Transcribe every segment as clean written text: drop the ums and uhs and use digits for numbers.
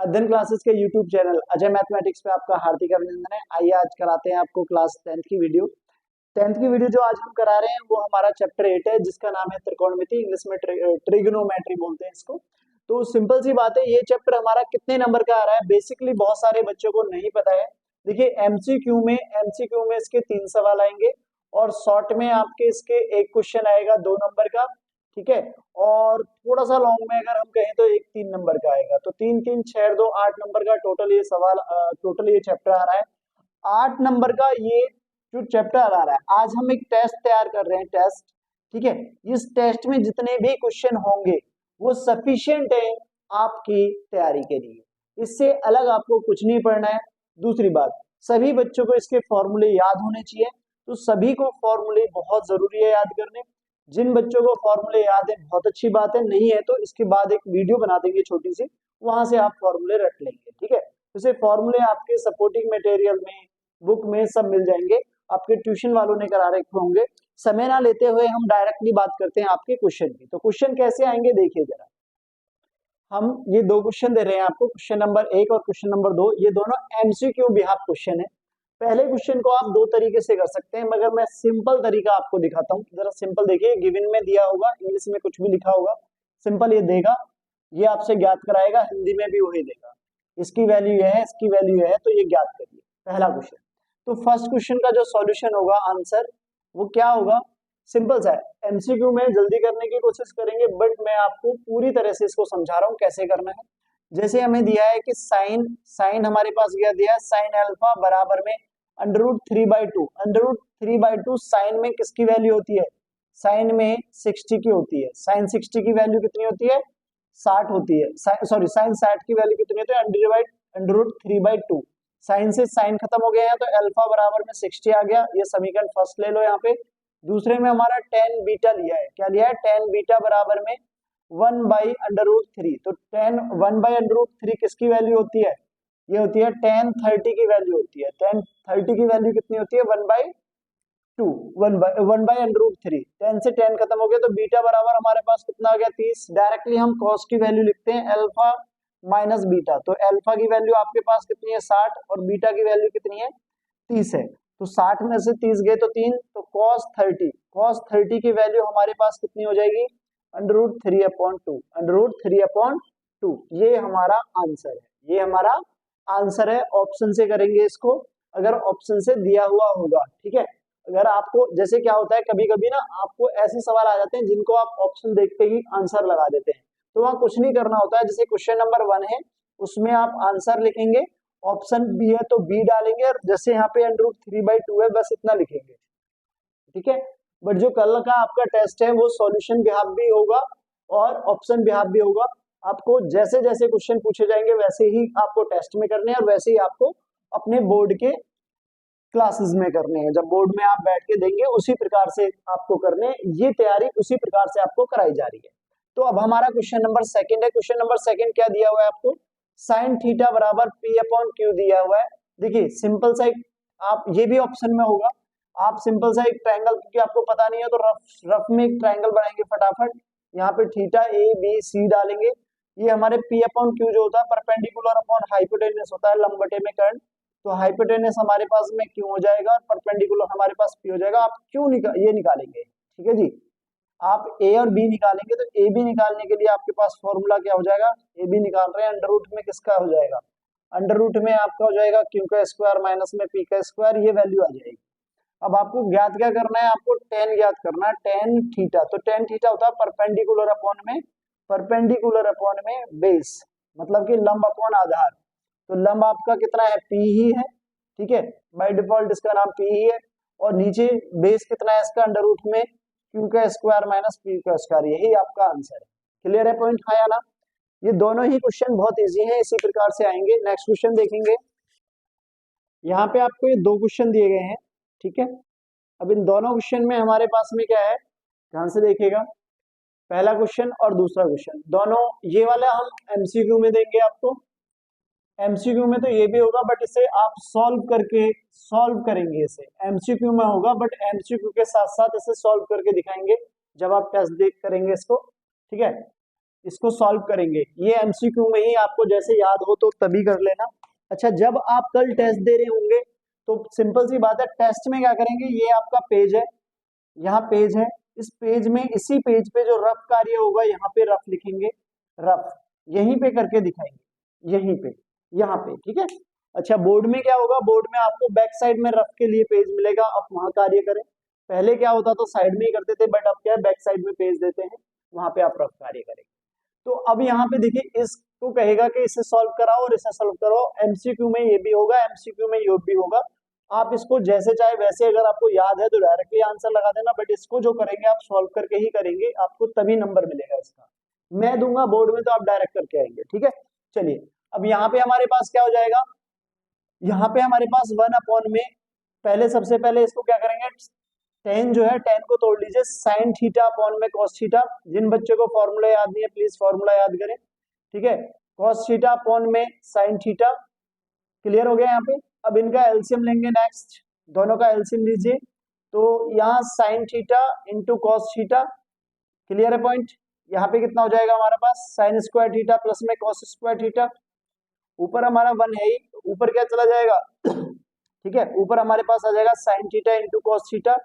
अध्ययन क्लासेस के YouTube channel Ajay mathematics पे आपका हार्दिक अभिनंदन है। आइए आज कराते हैं आपको क्लास 10th की वीडियो। 10th की वीडियो जो आज हम करा रहे हैं वो हमारा चैप्टर 8 है, जिसका नाम है त्रिकोणमिति, इंग्लिश में ट्रिग्नोमेट्री बोलते हैं इसको। तो सिंपल सी बात है, ये चैप्टर हमारा कितने नंबर का आ रहा है बेसिकली बहुत सारे बच्चों को नहीं पता है। देखिए एमसीक्यू में इसके 3 सवाल आएंगे और शॉर्ट में आपके इसके एक क्वेश्चन आएगा 2 नंबर का, ठीक है। और थोड़ा सा लॉन्ग में अगर हम कहें तो एक 3 नंबर का आएगा। तो 3 3 6 2 8 नंबर का टोटल ये सवाल टोटल ये चैप्टर आ रहा है। 8 नंबर का ये जो चैप्टर आ रहा है, आज हम एक टेस्ट तैयार कर रहे हैं, टेस्ट, ठीक है। इस टेस्ट में जितने भी क्वेश्चन होंगे वो सफिशिएंट है आपकी तैयारी के लिए, इससे अलग आपको कुछ नहीं पढ़ना है। दूसरी बात, सभी बच्चों को इसके फॉर्मूले याद होने चाहिए, तो सभी को फॉर्मूले बहुत जरूरी है याद करने। जिन बच्चों को फॉर्मूले याद है बहुत अच्छी बात है, नहीं है तो इसके बाद एक वीडियो बना देंगे छोटी सी, वहां से आप फॉर्मूले रट लेंगे, ठीक है। जैसे फॉर्मूले आपके सपोर्टिंग मटेरियल में, बुक में सब मिल जाएंगे, आपके ट्यूशन वालों ने करा रखे होंगे। समय ना लेते हुए हम डायरेक्टली बात करते हैं आपके क्वेश्चन की। तो क्वेश्चन कैसे आएंगे देखिए जरा। हम ये 2 क्वेश्चन दे रहे हैं आपको, क्वेश्चन नंबर 1 और क्वेश्चन नंबर 2, ये दोनों एमसीक्यू बिहाफ क्वेश्चन है। पहले क्वेश्चन को आप 2 तरीके से कर सकते हैं, मगर मैं सिंपल तरीका आपको दिखाता हूँ। जरा सिंपल देखिए, गिवन में दिया होगा, इंग्लिश में कुछ भी लिखा होगा, सिंपल ये देगा, ये आपसे ज्ञात कराएगा, हिंदी में भी वही देगा, इसकी वैल्यू यह है, इसकी वैल्यू यह है, तो ये ज्ञात करिए, पहला क्वेश्चन। तो फर्स्ट क्वेश्चन का जो सॉल्यूशन होगा, आंसर, वो क्या होगा, सिंपल सा है। एमसीक्यू में जल्दी करने की कोशिश करेंगे, बट मैं आपको पूरी तरह से इसको समझा रहा हूँ कैसे करना है। जैसे हमें दिया है कि साइन साइन हमारे पास क्या दिया है, साइन अल्फा बराबर में √3/2। √3/2 साइन में किसकी वैल्यू होती है, साइन में 60 की होती है। साइन 60 की वैल्यू कितनी होती है, 60 होती है। सॉरी, साइन 60 की वैल्यू कितनी होती है, √3/2। साइन से साइन खत्म हो गया है, तो अल्फा बराबर में 60 आ गया। ये समीकरण फर्स्ट ले लो यहाँ पे। दूसरे में हमारा tan बीटा लिया है, क्या लिया है, tan बीटा बराबर में 1/√3। तो tan 1/√3 किसकी वैल्यू होती है, ये होती है tan 30 की वैल्यू होती है। tan 30 की वैल्यू कितनी होती है, 1/2, 1/√3। tan से tan खत्म हो गया, तो बीटा बराबर हमारे पास कितना आ गया, 30। डायरेक्टली हम cos की वैल्यू लिखते हैं, अल्फा माइनस बीटा। तो अल्फा की वैल्यू आपके पास कितनी है, 60, और बीटा की वैल्यू कितनी है, 30 है। तो 60 में से 30 गए तो 3, तो cos 30 की वैल्यू हमारे पास कितनी हो जाएगी, √3/2, √3/2। ये हमारा आंसर है, ये हमारा आंसर है। ऑप्शन से करेंगे इसको, अगर ऑप्शन से दिया हुआ होगा, ठीक है। अगर आपको, जैसे क्या होता है कभी कभी ना, आपको ऐसे सवाल आ जाते हैं जिनको आप ऑप्शन देखते ही आंसर लगा देते हैं, तो वहां कुछ नहीं करना होता है। जैसे क्वेश्चन नंबर 1 है, उसमें आप आंसर लिखेंगे, ऑप्शन बी है तो बी डालेंगे, और जैसे यहाँ पे √3/2 है, बस इतना लिखेंगे, ठीक है। बट जो कल का आपका टेस्ट है वो सॉल्यूशन बिहाफ भी होगा और ऑप्शन बिहाफ भी होगा। आपको जैसे जैसे क्वेश्चन पूछे जाएंगे वैसे ही आपको टेस्ट में करने हैं, और वैसे ही आपको अपने बोर्ड के क्लासेस में करने हैं। जब बोर्ड में आप बैठ के देंगे उसी प्रकार से आपको करने हैं, ये तैयारी उसी प्रकार से आपको कराई जा रही है। तो अब हमारा क्वेश्चन नंबर 2 है। क्वेश्चन नंबर 2 क्या दिया हुआ है आपको, साइन थीटा बराबर P/Q दिया हुआ है। देखिए सिंपल सा एक, आप ये भी ऑप्शन में होगा, आप सिंपल सा एक ट्रायंगल, क्योंकि आपको पता नहीं है तो रफ में एक ट्रायंगल बनाएंगे फटाफट। यहाँ पे थीटा ABC डालेंगे, ये हमारे P/Q जो होता है परपेंडिकुलर अपॉन हाइपोटेन्यूस होता है, लंबवटे में कर्ण। तो हाइपोटेन्यूस हमारे पास में क्यों हो जाएगा और परपेंडिकुलर हमारे पास पी हो जाएगा। आप क्यों ये निकालेंगे, ठीक है जी। आप ए और बी निकालेंगे, तो ए बी निकालने के लिए आपके पास फॉर्मूला क्या हो जाएगा, ए बी निकाल रहे हैं, अंडर रूट में किसका हो जाएगा, अंडर रूट में आपका हो जाएगा क्यू का स्क्वायर माइनस में पी का स्क्वायर, ये वैल्यू आ जाएगी। अब आपको ज्ञात क्या करना है, आपको टेन ज्ञात करना है, टेन थीटा। तो टेन थीटा होता है परपेंडिकुलर अपॉन में बेस, मतलब कि लंब अपॉन आधार। तो लंब आपका कितना है, पी ही है, ठीक है, बाय डिफॉल्ट इसका नाम पी ही है। और नीचे बेस कितना है इसका, अंडर रूट में क्यू का स्क्वायर माइनस पी का स्क्वायर, यही आपका आंसर है। क्लियर है, पॉइंट आया ना। ये दोनों ही क्वेश्चन बहुत इजी हैं, इसी प्रकार से आएंगे। नेक्स्ट क्वेश्चन देखेंगे, यहाँ पे आपको ये 2 क्वेश्चन दिए गए हैं, ठीक है। अब इन दोनों क्वेश्चन में हमारे पास में क्या है, ध्यान से देखिएगा, पहला क्वेश्चन और दूसरा क्वेश्चन दोनों, ये वाला हम एमसीक्यू में देंगे आपको। एमसीक्यू में तो ये भी होगा, बट इसे आप सॉल्व करेंगे, इसे एमसीक्यू में होगा, बट एमसीक्यू के साथ साथ इसे सॉल्व करके दिखाएंगे जब आप टेस्ट देख करेंगे इसको, ठीक है। इसको सॉल्व करेंगे। ये एमसीक्यू में ही आपको जैसे याद हो तो तभी कर लेना। अच्छा, जब आप कल टेस्ट दे रहे होंगे तो सिंपल सी बात है, टेस्ट में क्या करेंगे, ये आपका पेज है, यहाँ पेज है, इस पेज में इसी पेज पे जो रफ कार्य होगा यहाँ पे रफ लिखेंगे, रफ यहीं पे करके दिखाएंगे, यहीं पे, यहाँ पे, ठीक है। अच्छा, बोर्ड में क्या होगा, बोर्ड में आपको बैक साइड में रफ के लिए पेज मिलेगा, आप वहां कार्य करें। पहले क्या होता था, साइड में ही करते थे, बट अब क्या है, बैक साइड में पेज देते हैं, वहां पे आप रफ कार्य करेंगे। तो अब यहाँ पे देखिए, इसको कहेगा कि इसे सॉल्व कराओ और इसे सॉल्व करो। एमसीक्यू में ये भी होगा, एमसीक्यू में ये भी होगा। आप इसको जैसे चाहे वैसे, अगर आपको याद है तो डायरेक्टली आंसर लगा देना, बट इसको जो करेंगे आप सॉल्व करके ही करेंगे, आपको तभी नंबर मिलेगा इसका। मैं दूंगा बोर्ड में तो आप डायरेक्ट करके आएंगे, ठीक है। चलिए, अब यहाँ पे हमारे पास क्या हो जाएगा, यहाँ पे हमारे पास 1 में, पहले सबसे पहले इसको क्या करेंगे, टेन जो है, टेन को तोड़ लीजिए, साइन थीटा अपॉन में कॉस थीटा। जिन बच्चों को फॉर्मूला याद नहीं है प्लीज फॉर्मूला याद करें, ठीक है। कॉस थीटा अपॉन में साइन थीटा, क्लियर हो गया यहाँ पे। अब इनका एलसीएम लेंगे नेक्स्ट, दोनों का एलसीएम लीजिए, तो यहाँ sign theta into cos theta, clear है पॉइंट। यहाँ पे कितना हो जाएगा हमारे पास, साइन स्क्वायर थीटा प्लस में कॉस स्क्वायर थीटा। ऊपर हमारा 1 है ही, ऊपर क्या चला जाएगा ठीक है, ऊपर हमारे पास आ जाएगा sine theta into cos theta,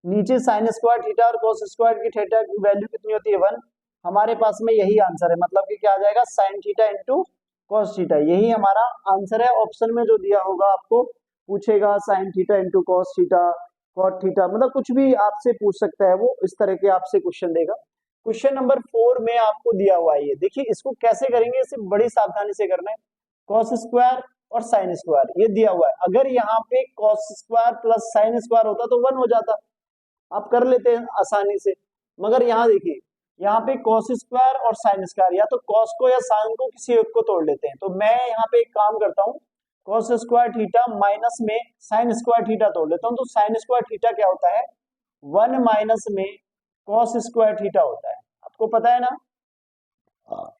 नीचे साइन स्क्वायर थीटा और कॉस स्क्वायर की थीटा की वैल्यू कितनी होती है, 1। हमारे पास में यही आंसर है, मतलब कि क्या आ जाएगा, sine theta into cos theta, यही हमारा आंसर है। ऑप्शन में जो दिया होगा आपको पूछेगा sine theta into cos theta, cot theta, मतलब कुछ भी आपसे पूछ सकता है वो, इस तरह के आपसे क्वेश्चन देगा। क्वेश्चन नंबर 4 में आपको दिया हुआ है ये, देखिए इसको कैसे करेंगे, इसे बड़ी सावधानी से करना है। कॉस स्क्वायर और साइन स्क्वायर ये दिया हुआ है, अगर यहाँ पे cos square plus sine square होता तो 1 हो जाता, आप कर लेते हैं आसानी से। मगर यहाँ देखिए, यहाँ पे कॉस स्क्वायर और साइन स्क्वायर, या तो कॉस को या साइन को किसी एक को तोड़ लेते हैं, तो मैं यहाँ पे एक काम करता हूँ, कॉस स्क्वायर थीटा माइनस में साइन स्क्वायर थीटा तोड़ लेता हूँ। तो साइन स्क्वायर थीटा क्या होता है, 1 माइनस में कॉस स्क्वायर थीटा होता है, आपको पता है ना।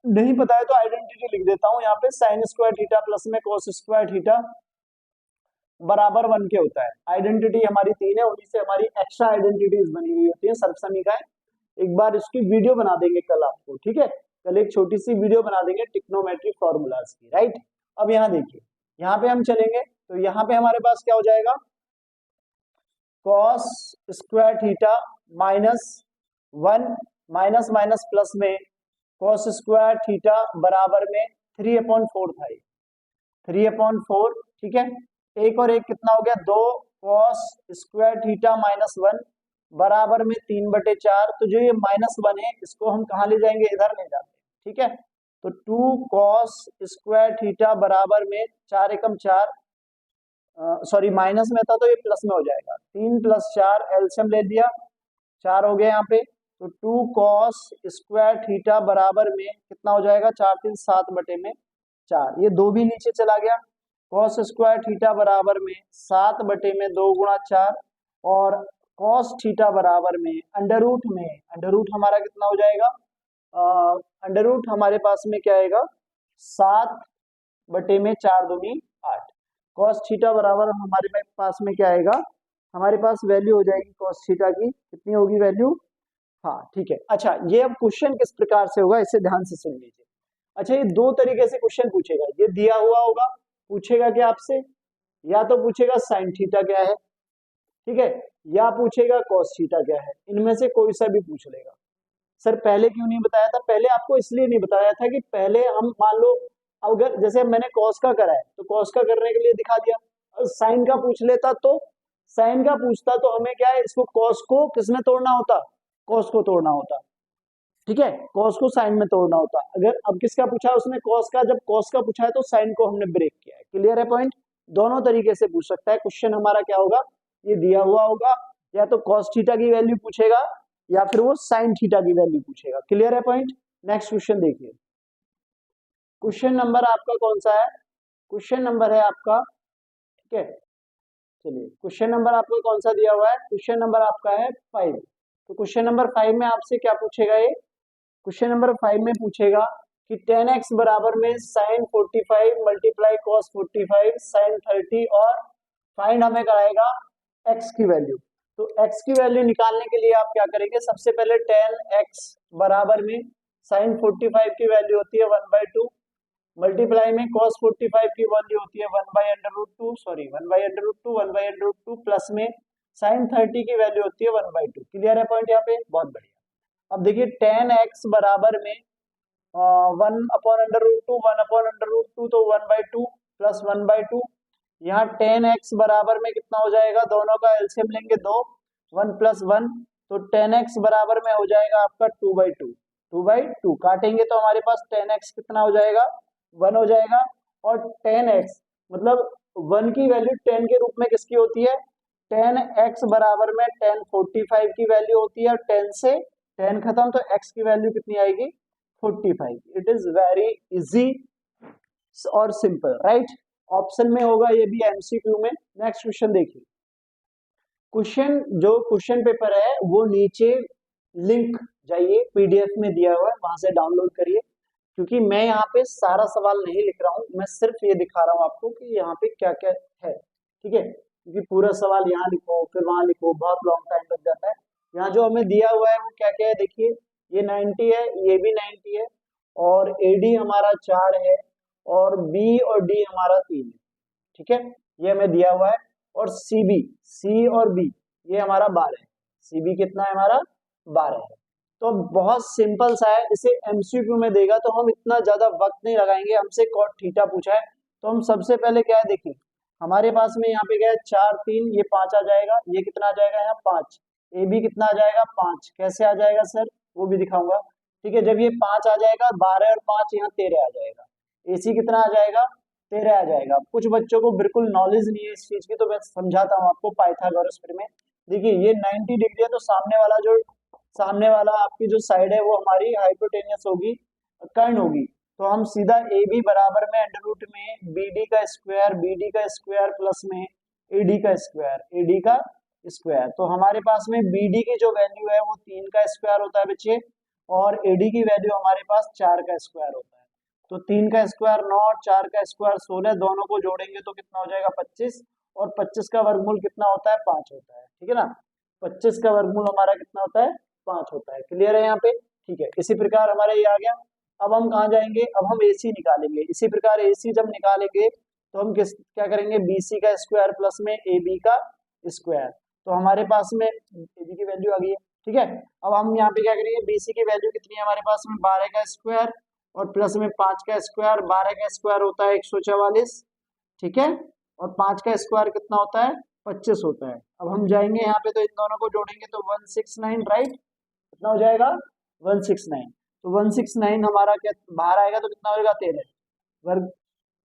नहीं पता है तो आइडेंटिटी लिख देता हूँ यहाँ पे, साइन स्क्वायर थीटा प्लस में कॉस स्क्वायर थीटा बराबर 1 के होता है। आइडेंटिटी हमारी 3 है, उन्हीं से हमारी एक्स्ट्रा आइडेंटिटीज बनी हुई होती है सर्वसमीकाएं। एक बार इसकी वीडियो बना देंगे कल आपको, ठीक है, कल एक छोटी सी वीडियो बना देंगे ट्रिग्नोमेट्रिक फॉर्मूलाज की, राइट। अब यहाँ देखिए, यहाँ पे हम चलेंगे तो यहाँ पे हमारे पास क्या हो जाएगा, cos square theta minus 1 minus minus plus में कॉस स्क्वायर थीटा बराबर में 3/4 था, 3/4, ठीक है। एक और एक कितना हो गया, 2 कॉस स्क्वायर थीटा माइनस 1 बराबर में 3/4। तो जो ये -1 है इसको हम कहाँ ले जाएंगे, इधर ले जाते हैं, ठीक है। तो 2 कॉस स्क्वायर थीटा बराबर में 4 एकम 4, सॉरी माइनस में था तो ये प्लस में हो जाएगा, 3 + 4 एलसीएम ले दिया, 4 हो गया यहाँ पे। तो 2 कॉस स्क्वायर थीटा बराबर में कितना हो जाएगा, 4 3 7/4, ये 2 भी नीचे चला गया। कॉस स्क्वायर थीटा बराबर में 7/2 गुणा 4, और कॉस थीटा बराबर में अंडर रूट हमारा कितना हो जाएगा, अंडर रूट हमारे पास में क्या आएगा, 7/4 दूनी 8। कॉस थीटा बराबर हमारे पास में क्या आएगा, हमारे पास वैल्यू हो जाएगी कॉस थीटा की, कितनी होगी वैल्यू, हाँ ठीक है। अच्छा, ये अब क्वेश्चन किस प्रकार से होगा इसे ध्यान से सुन लीजिए। अच्छा, ये 2 तरीके से क्वेश्चन पूछेगा, ये दिया हुआ होगा, पूछेगा क्या आपसे, या तो पूछेगा साइन थीटा क्या है, ठीक है, या पूछेगा कॉस थीटा क्या है, इनमें से कोई सा भी पूछ लेगा। सर पहले क्यों नहीं बताया था, पहले आपको इसलिए नहीं बताया था कि पहले हम मान लो, अगर जैसे मैंने कॉस का करा है तो कॉस का करने के लिए दिखा दिया, साइन का पूछ लेता तो साइन का पूछता तो हमें क्या है, इसको कॉस को किसमें तोड़ना होता, कॉस को तोड़ना होता, ठीक है, कॉस को साइन में तोड़ना होता। अगर अब किसका पूछा है उसने, कॉस का, जब कॉस का पूछा है तो साइन को हमने ब्रेक किया है, क्लियर है पॉइंट। दोनों तरीके से पूछ सकता है क्वेश्चन, हमारा क्या होगा, ये दिया हुआ होगा, या तो कॉस थीटा की वैल्यू पूछेगा या फिर वो साइन थीटा की वैल्यू पूछेगा, क्लियर है पॉइंट। नेक्स्ट क्वेश्चन देखिए, क्वेश्चन नंबर आपका कौन सा है, क्वेश्चन नंबर है आपका, ठीक है, चलिए क्वेश्चन नंबर आपको कौन सा दिया हुआ है, क्वेश्चन नंबर आपका है 5। तो क्वेश्चन नंबर 5 में आपसे क्या पूछेगा, ये क्वेश्चन नंबर 5 में पूछेगा कि 10x बराबर में साइन 45 मल्टीप्लाई कॉस 45 साइन 30, और फाइंड हमें कराएगा x की वैल्यू। तो x की वैल्यू निकालने के लिए आप क्या करेंगे, सबसे पहले 10x बराबर में साइन 45 की वैल्यू होती है 1/2, मल्टीप्लाई में कॉस 45 की वैल्यू होती है 1/√2, सॉरी 1/√2, 1/√2 प्लस में साइन 30 की वैल्यू होती है 1/2। क्लियर है पॉइंट यहाँ पे? बहुत बढ़िया। अब देखिए tan x बराबर में 1/√2, 1/√2 तो 1/2 प्लस 1/2। यहाँ tan x बराबर में कितना हो जाएगा, दोनों का एलसीएम लेंगे 2, 1 + 1, तो tan x बराबर में हो जाएगा आपका 2/2, 2/2 काटेंगे तो हमारे पास tan x कितना हो जाएगा, 1 हो जाएगा। और tan x मतलब 1 की वैल्यू 10 के रूप में किसकी होती है, tan x बराबर में tan 45 की वैल्यू होती है, और 10 से 10 खत्म तो x की वैल्यू कितनी आएगी, 45। इट इज वेरी इजी और सिंपल, राइट। ऑप्शन में होगा ये भी एमसीक्यू में। नेक्स्ट क्वेश्चन देखिए। क्वेश्चन जो क्वेश्चन पेपर है वो नीचे लिंक जाइए, पीडीएफ में दिया हुआ है, वहां से डाउनलोड करिए। क्योंकि मैं यहाँ पे सारा सवाल नहीं लिख रहा हूँ, मैं सिर्फ ये दिखा रहा हूँ आपको कि यहाँ पे क्या क्या है, ठीक है। क्योंकि पूरा सवाल यहाँ लिखो फिर वहां लिखो, बहुत लॉन्ग टाइम लग जाता है। यहाँ जो हमें दिया हुआ है वो क्या क्या है देखिए, ये 90 है, ये भी 90 है, और एडी हमारा 4 है, और बी और डी हमारा 3 है, ठीक है, ये हमें दिया हुआ है। और सीबी, सी और बी ये हमारा 12 है, सीबी कितना है हमारा 12 है। तो बहुत सिंपल सा है, इसे एमसीक्यू में देगा तो हम इतना ज्यादा वक्त नहीं लगाएंगे। हमसे कॉट थीटा पूछा है तो हम सबसे पहले क्या है देखिए, हमारे पास में यहाँ पे क्या है 4 3, ये 5 आ जाएगा, ये कितना आ जाएगा यहाँ 5, ए बी कितना आ जाएगा 5, कैसे आ जाएगा सर वो भी दिखाऊंगा, ठीक है। जब ये 5 आ जाएगा, 12 और 5 यहाँ 13 आ जाएगा, एसी कितना आ जाएगा 13 आ जाएगा। कुछ बच्चों को बिल्कुल नॉलेज नहीं है इस चीज की, तो मैं समझाता हूँ आपको पाइथागोरस में। देखिए ये 90 डिग्री है तो सामने वाला आपकी जो साइड है वो हमारी हाइपोटेनियस होगी, कर्ण होगी। तो हम सीधा ए बी बराबर में अंडर रूट में बी डी का स्क्वायर प्लस में ए डी का स्क्वायर। तो हमारे पास में बी डी की जो वैल्यू है वो 3 का स्क्वायर होता है बच्चे, और ए डी की वैल्यू हमारे पास 4 का स्क्वायर होता है। तो 3 का स्क्वायर 9 और 4 का स्क्वायर 16, दोनों को जोड़ेंगे तो कितना हो जाएगा 25, और 25 का वर्गमूल कितना होता है 5 होता है, ठीक है ना। 25 का वर्गमूल हमारा कितना होता है 5 होता है। क्लियर है यहाँ पे, ठीक है। इसी प्रकार हमारे ये आ गया। अब हम कहाँ जाएंगे, अब हम एसी निकालेंगे। इसी प्रकार एसी जब निकालेंगे तो हम क्या करेंगे, बीसी का स्क्वायर प्लस में ए बी का स्क्वायर। तो हमारे पास में ए बी की वैल्यू आ गई है, ठीक है। अब हम यहाँ पे क्या करेंगे, बीसी की वैल्यू कितनी है हमारे पास में 12 का स्क्वायर, और प्लस में 5 का स्क्वायर, 12 का स्क्वायर होता है 144, ठीक है, और 5 का स्क्वायर कितना होता है 25 होता है। अब हम जाएंगे यहाँ पे तो इन दोनों को जोड़ेंगे तो 169, राइट, कितना हो जाएगा 169। तो 169 हमारा क्या बाहर आएगा तो कितना होगा 13, वर्ग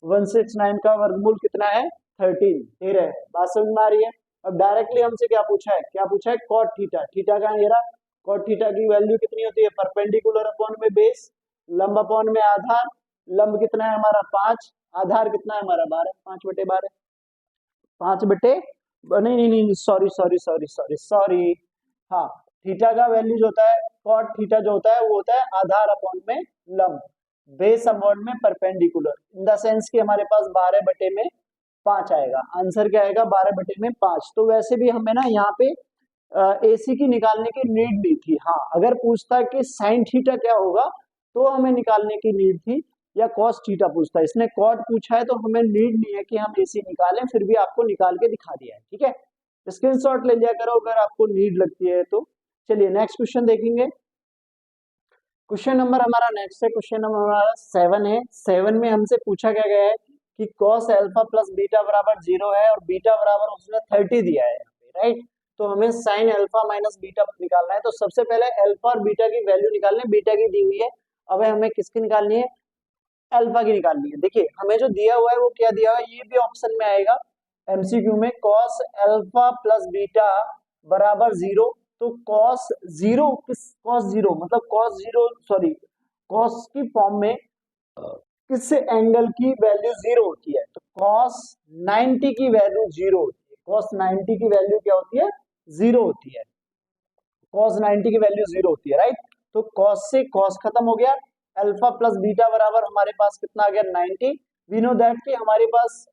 169 का वर्गमूल कितना है 13, 13 है। बात समझ में आ रही है। अब डायरेक्टली हमसे क्या पूछा है, कॉट थीटा, थीटा का ये रहा, कॉट थीटा की वैल्यू कितनी होती है, परपेंडिकुलर अपॉन में बेस, लंब अपॉन में आधार, लंब कितना है हमारा 5, आधार कितना है हमारा 12, 5/12, 5/, नहीं, सॉरी, हाँ, थीटा का वैल्यू जो होता है, कॉट थीटा जो होता है वो होता है आधार अपॉन में लंब, बेस अपॉन में परपेंडिकुलर, इन द सेंस कि हमारे पास 12/5 आएगा। आंसर क्या आएगा 12/5। तो वैसे भी हमें ना यहाँ पे एसी की निकालने की नीड नहीं थी। हाँ, अगर पूछता कि साइन थीटा क्या होगा तो हमें निकालने की नीड थी, या कॉस थीटा पूछता है। इसने कॉट पूछा है तो हमें नीड नहीं है कि हम एसी निकालें, फिर भी आपको निकाल के दिखा दिया है, ठीक है। स्क्रीनशॉट ले लिया करो अगर आपको नीड लगती है तो। चलिए नेक्स्ट क्वेश्चन देखेंगे। क्वेश्चन नंबर हमारा नेक्स्ट है, क्वेश्चन नंबर हमारा 7 है। 7 में हमसे पूछा क्या गया है कि cos अल्फा प्लस बीटा बराबर 0 है, और बीटा बराबर उसने 30 दिया है, राइट। तो हमें साइन अल्फा माइनस बीटा निकालना है। तो सबसे पहले अल्फा और बीटा की वैल्यू निकालनी है, बीटा की दी हुई है, अब हमें किसकी निकालनी है, अल्फा की निकालनी है। देखिए हमें जो दिया हुआ है वो क्या दिया हुआ है, ये भी ऑप्शन में आएगा एमसीक्यू में, cos अल्फा प्लस बीटा बराबर 0। तो cos 0 मतलब cos की फॉर्म में किस एंगल की वैल्यू 0 होती है, तो cos 90 की वैल्यू 0 होती है। cos 90 की वैल्यू क्या होती है 0 होती है, cos 90 की वैल्यू 0 होती है, राइट। तो cos से cos खत्म हो गया, अल्फा प्लस बीटा बराबर हमारे पास कितना आ गया 90। वी नो दैट कि हमारे पास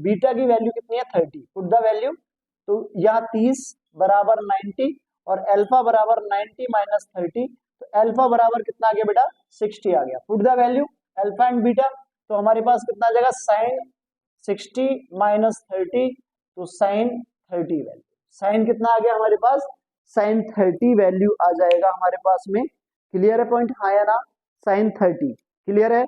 बीटा की वैल्यू कितनी है 30, पुट द वैल्यू। तो यहाँ 30 बराबर 90, और अल्फा बराबर 90 माइनस 30, तो अल्फा बराबर कितना आ गया बेटा 60 आ गया। Put the value alpha and beta, तो हमारे पास कितना आ जाएगा साइन 60 माइनस 30, तो साइन 30 वैल्यू, साइन कितना आ गया हमारे पास साइन 30 वैल्यू आ जाएगा हमारे पास में। क्लियर है पॉइंट, हाँ या ना, साइन 30 क्लियर है,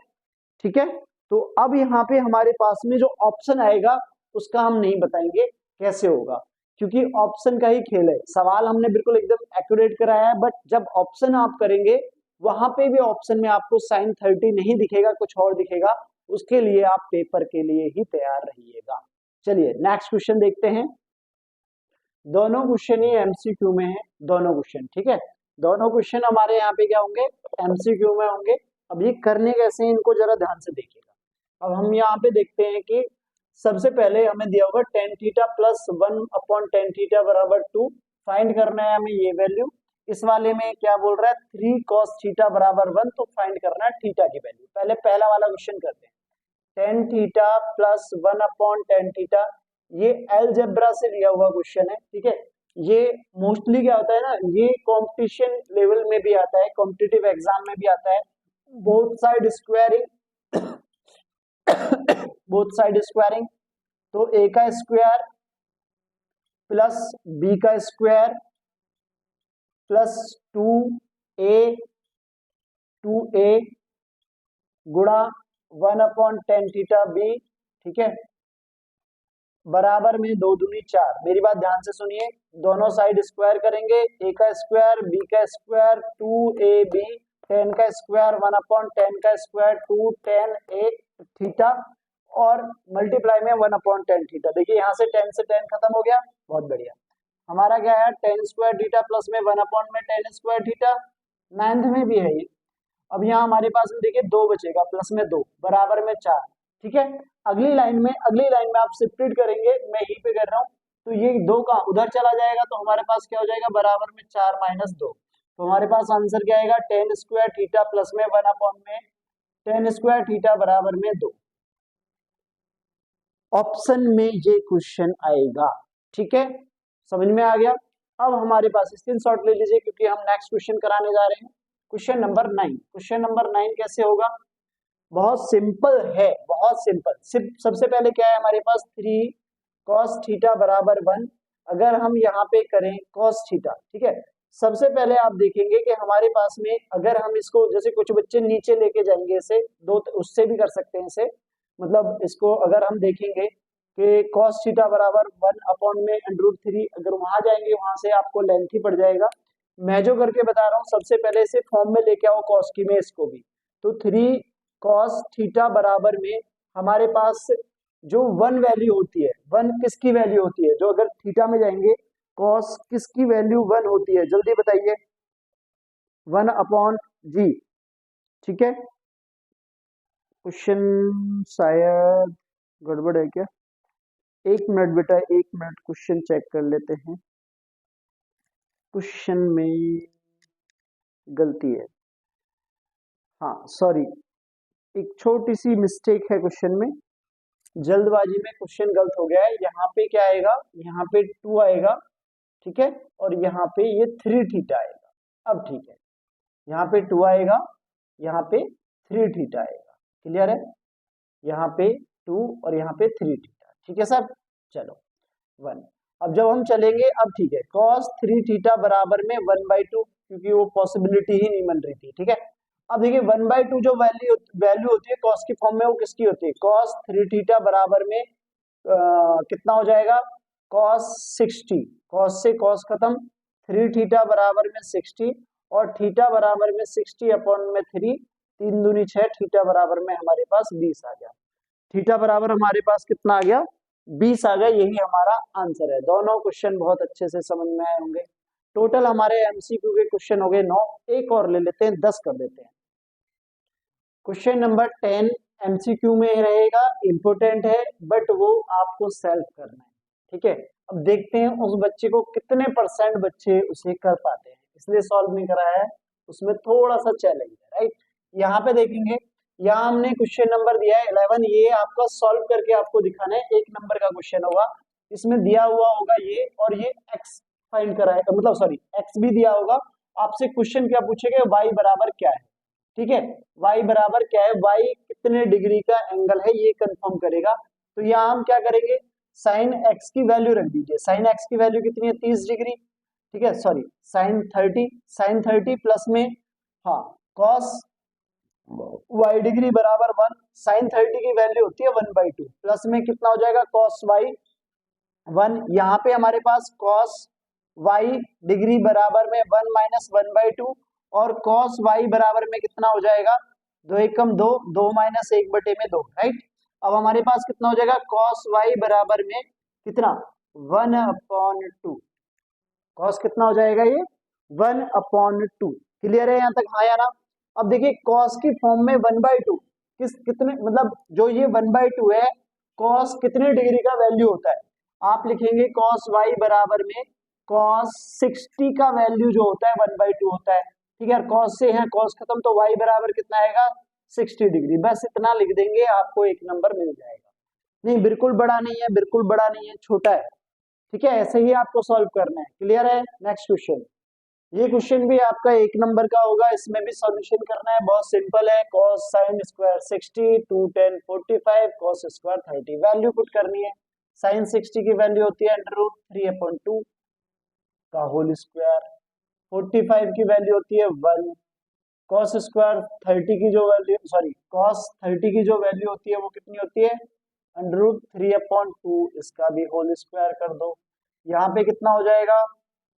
ठीक है। तो अब यहाँ पे हमारे पास में जो ऑप्शन आएगा उसका हम नहीं बताएंगे कैसे होगा, क्योंकि ऑप्शन का ही खेल है। सवाल हमने बिल्कुल एकदम एक्यूरेट कराया है, बट जब ऑप्शन आप करेंगे वहां पे भी ऑप्शन में आपको साइन 30 नहीं दिखेगा, कुछ और दिखेगा, उसके लिए आप पेपर के लिए ही तैयार रहिएगा। चलिए नेक्स्ट क्वेश्चन देखते हैं। दोनों क्वेश्चन ही एमसीक्यू में है, दोनों क्वेश्चन, ठीक है। दोनों क्वेश्चन हमारे यहाँ पे क्या होंगे एमसीक्यू में होंगे। अब ये करने कैसे हैं इनको जरा ध्यान से देखिएगा। अब हम यहाँ पे देखते हैं कि सबसे पहले हमें दिया होगा टेन थीटा प्लस 1/10 थीटा बराबर 2, फाइंड करना है हमें ये वैल्यू। इस वाले में क्या बोल रहा है 3 cos थीटा बराबर 1, तो फाइंड करना है थीटा की वैल्यू। पहले पहला वाला क्वेश्चन करते हैं, टेन थीटा प्लस 1/10 थीटा, ये अलजेब्रा से लिया हुआ क्वेश्चन है, ठीक है। ये मोस्टली क्या होता है ना, ये कंपटीशन लेवल में भी आता है, कॉम्पिटिटिव एग्जाम में भी आता है। Both side squaring both side squaring, तो ए का स्क्वायर प्लस बी का स्क्वायर प्लस 2a गुणा 1/10 थीटा बी, ठीक है, बराबर में 2 दूनी 4। मेरी बात ध्यान से सुनिए, दोनों साइड स्क्वायर करेंगे, ए का स्क्वायर बी का स्क्वायर 2ab, 10 का स्क्वायर 1/10 का स्क्वायर 2 10 a थीटा, और मल्टीप्लाई में 1/10 थीटा। देखिए यहाँ से 10 से 10 खत्म हो गया, बहुत बढ़िया। हमारा क्या है 10 स्क्वायर थीटा प्लस में 1/10 स्क्वायर थीटा, 9th में भी है ये। अब यहाँ हमारे पास में देखिए 2 बचेगा, प्लस में 2 बराबर में 4, ठीक है। अगली लाइन में आप सब्ट्रैक्ट करेंगे, मैं यहीं पे कर रहा हूँ, तो ये 2 का उधर चला जाएगा, तो हमारे पास क्या हो जाएगा बराबर में 4 माइनस 2, तो हमारे पास आंसर क्या आएगा 10 स्क्वायर थीटा प्लस में 1/10 स्क्वायर थीटा बराबर में 2। ऑप्शन में ये क्वेश्चन आएगा, ठीक है, समझ में आ गया। अब हमारे पास स्क्रीनशॉट ले लीजिए, क्योंकि हम नेक्स्ट क्वेश्चन कराने जा रहे हैं। क्वेश्चन नंबर 9, क्वेश्चन नंबर 9 कैसे होगा, बहुत सिंपल है, बहुत सिंपल। सिर्फ सबसे पहले क्या है हमारे पास 3 cos थीटा बराबर 1, अगर हम यहाँ पे करें cos थीटा, ठीक है, सबसे पहले आप देखेंगे कि हमारे पास में अगर हम इसको, जैसे कुछ बच्चे नीचे लेके जाएंगे इसे, दो उससे भी कर सकते हैं इसे, मतलब इसको अगर हम देखेंगे कि cos थीटा बराबर 1/√3, अगर वहां जाएंगे वहां से आपको लेंथ ही पड़ जाएगा। मैं जो करके बता रहा हूँ, सबसे पहले इसे फॉर्म में लेके आओ cos की में इसको भी, तो 3 cos थीटा बराबर में हमारे पास जो 1 वैल्यू होती है, 1 किसकी वैल्यू होती है, जो अगर थीटा में जाएंगे cos किसकी वैल्यू 1 होती है, जल्दी बताइए, 1/g, ठीक है। क्वेश्चन शायद गड़बड़ है क्या, 1 मिनट बेटा, 1 मिनट, क्वेश्चन चेक कर लेते हैं, क्वेश्चन में गलती है, हाँ सॉरी, एक छोटी सी मिस्टेक है क्वेश्चन में, जल्दबाजी में क्वेश्चन गलत हो गया है। यहाँ पे क्या आएगा, यहाँ पे 2 आएगा, ठीक है, और यहाँ पे ये 3 थीटा आएगा। अब ठीक है, यहाँ पे 2 आएगा, यहाँ पे 3 थीटा आएगा, क्लियर है, यहाँ पे 2 और यहाँ पे 3 थीटा, ठीक है सर, चलो 1। अब जब हम चलेंगे, अब ठीक है, cos 3 थीटा बराबर में 1/2, क्योंकि वो पॉसिबिलिटी ही नहीं बन रही थी, ठीक है। अब देखिए 1/2 जो वैल्यू होती है cos की फॉर्म में, वो किसकी होती है, cos 3 थीटा बराबर में कितना हो जाएगा cos 60, cos से cos खत्म, 3 थीटा बराबर में 60, और थीटा बराबर में 60/3, 3 दूनी 6, थीटा बराबर में हमारे पास 20 आ गया। थीटा बराबर हमारे पास कितना आ गया 20 आ गया, यही हमारा आंसर है। दोनों क्वेश्चन बहुत अच्छे से समझ में आए होंगे। टोटल हमारे एमसीक्यू के क्वेश्चन हो गए 9, एक और ले लेते हैं, 10 कर देते हैं। क्वेश्चन नंबर 10 एमसीक्यू में रहेगा, इंपोर्टेंट है, बट वो आपको सेल्फ करना है, ठीक है। अब देखते हैं उस बच्चे को कितने % बच्चे उसे कर पाते हैं, इसलिए सॉल्व नहीं कराया है, उसमें थोड़ा सा चैलेंज है, राइट। यहाँ पे देखेंगे, यहाँ हमने क्वेश्चन नंबर दिया है 11, ये आपका सॉल्व करके आपको दिखाना है, 1 नंबर का क्वेश्चन होगा, इसमें दिया हुआ होगा ये, और ये x फाइंड कराएगा, मतलब सॉरी x भी दिया होगा, आपसे क्वेश्चन क्या पूछेगा, y बराबर क्या है, ठीक है, y बराबर क्या है, y कितने डिग्री का एंगल है ये कंफर्म करेगा। तो यहाँ हम क्या करेंगे, साइन x की वैल्यू रख दीजिए, साइन x की वैल्यू कितनी है 30 डिग्री, ठीक है, सॉरी साइन 30 प्लस में हाँ कॉस y डिग्री बराबर 1, साइन 30 की वैल्यू होती है 1/2 प्लस में कितना हो जाएगा कॉस y 1, यहाँ पे हमारे पास कॉस y डिग्री बराबर में 1 माइनस 1/2 और कॉस y बराबर में कितना हो जाएगा, 2 एकम 2, 2 माइनस 1/2, राइट। अब हमारे पास कितना हो जाएगा कॉस y बराबर में कितना 1/2, कॉस कितना हो जाएगा ये 1/2, क्लियर है यहाँ तक, हाँ या ना। अब देखिए कॉस की फॉर्म में 1/2 कितने मतलब जो ये 1/2 है, कॉस कितने डिग्री का वैल्यू होता है, आप लिखेंगे कॉस y बराबर में कॉस 60 का वैल्यू जो होता है 1/2 होता है, ठीक है, कॉस से है कॉस खत्म, तो y बराबर कितना आएगा 60 डिग्री, बस इतना लिख देंगे आपको एक नंबर मिल जाएगा। नहीं बिल्कुल बड़ा नहीं है, बिल्कुल बड़ा नहीं है, छोटा है, ठीक है, ऐसे ही आपको सॉल्व करना है, क्लियर है। नेक्स्ट क्वेश्चन, ये क्वेश्चन भी आपका एक नंबर का होगा, इसमें भी सॉल्यूशन करना है, बहुत सिंपल है, cos sin square 60 2 10 45 cos square 30, value put करनी है, sin 60 की वैल्यू होती है √3/2 का होल स्क्वायर, 45 की वैल्यू होती है 1, cos स्क्वायर 30 की जो वैल्यू सॉरी cos 30 की जो वैल्यू होती है वो कितनी होती है √3/2, इसका भी होल स्क्वायर कर दो, यहाँ पे कितना हो जाएगा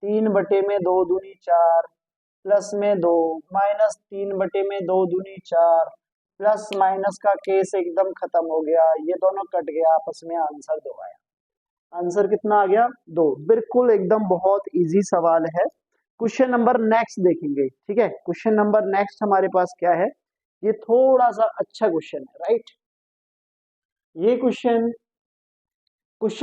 3/2 दूनी 4 प्लस में 2 माइनस 3/2 दूनी 4 प्लस माइनस का केस एकदम खत्म हो गया, ये दोनों कट गया आपस में, आंसर 2 आया, आंसर कितना आ गया 2, बिल्कुल एकदम बहुत इजी सवाल है। क्वेश्चन नंबर नेक्स्ट देखेंगे, ठीक है, क्वेश्चन नंबर नेक्स्ट हमारे पास क्या है, ये थोड़ा सा अच्छा क्वेश्चन है, राइट। ये question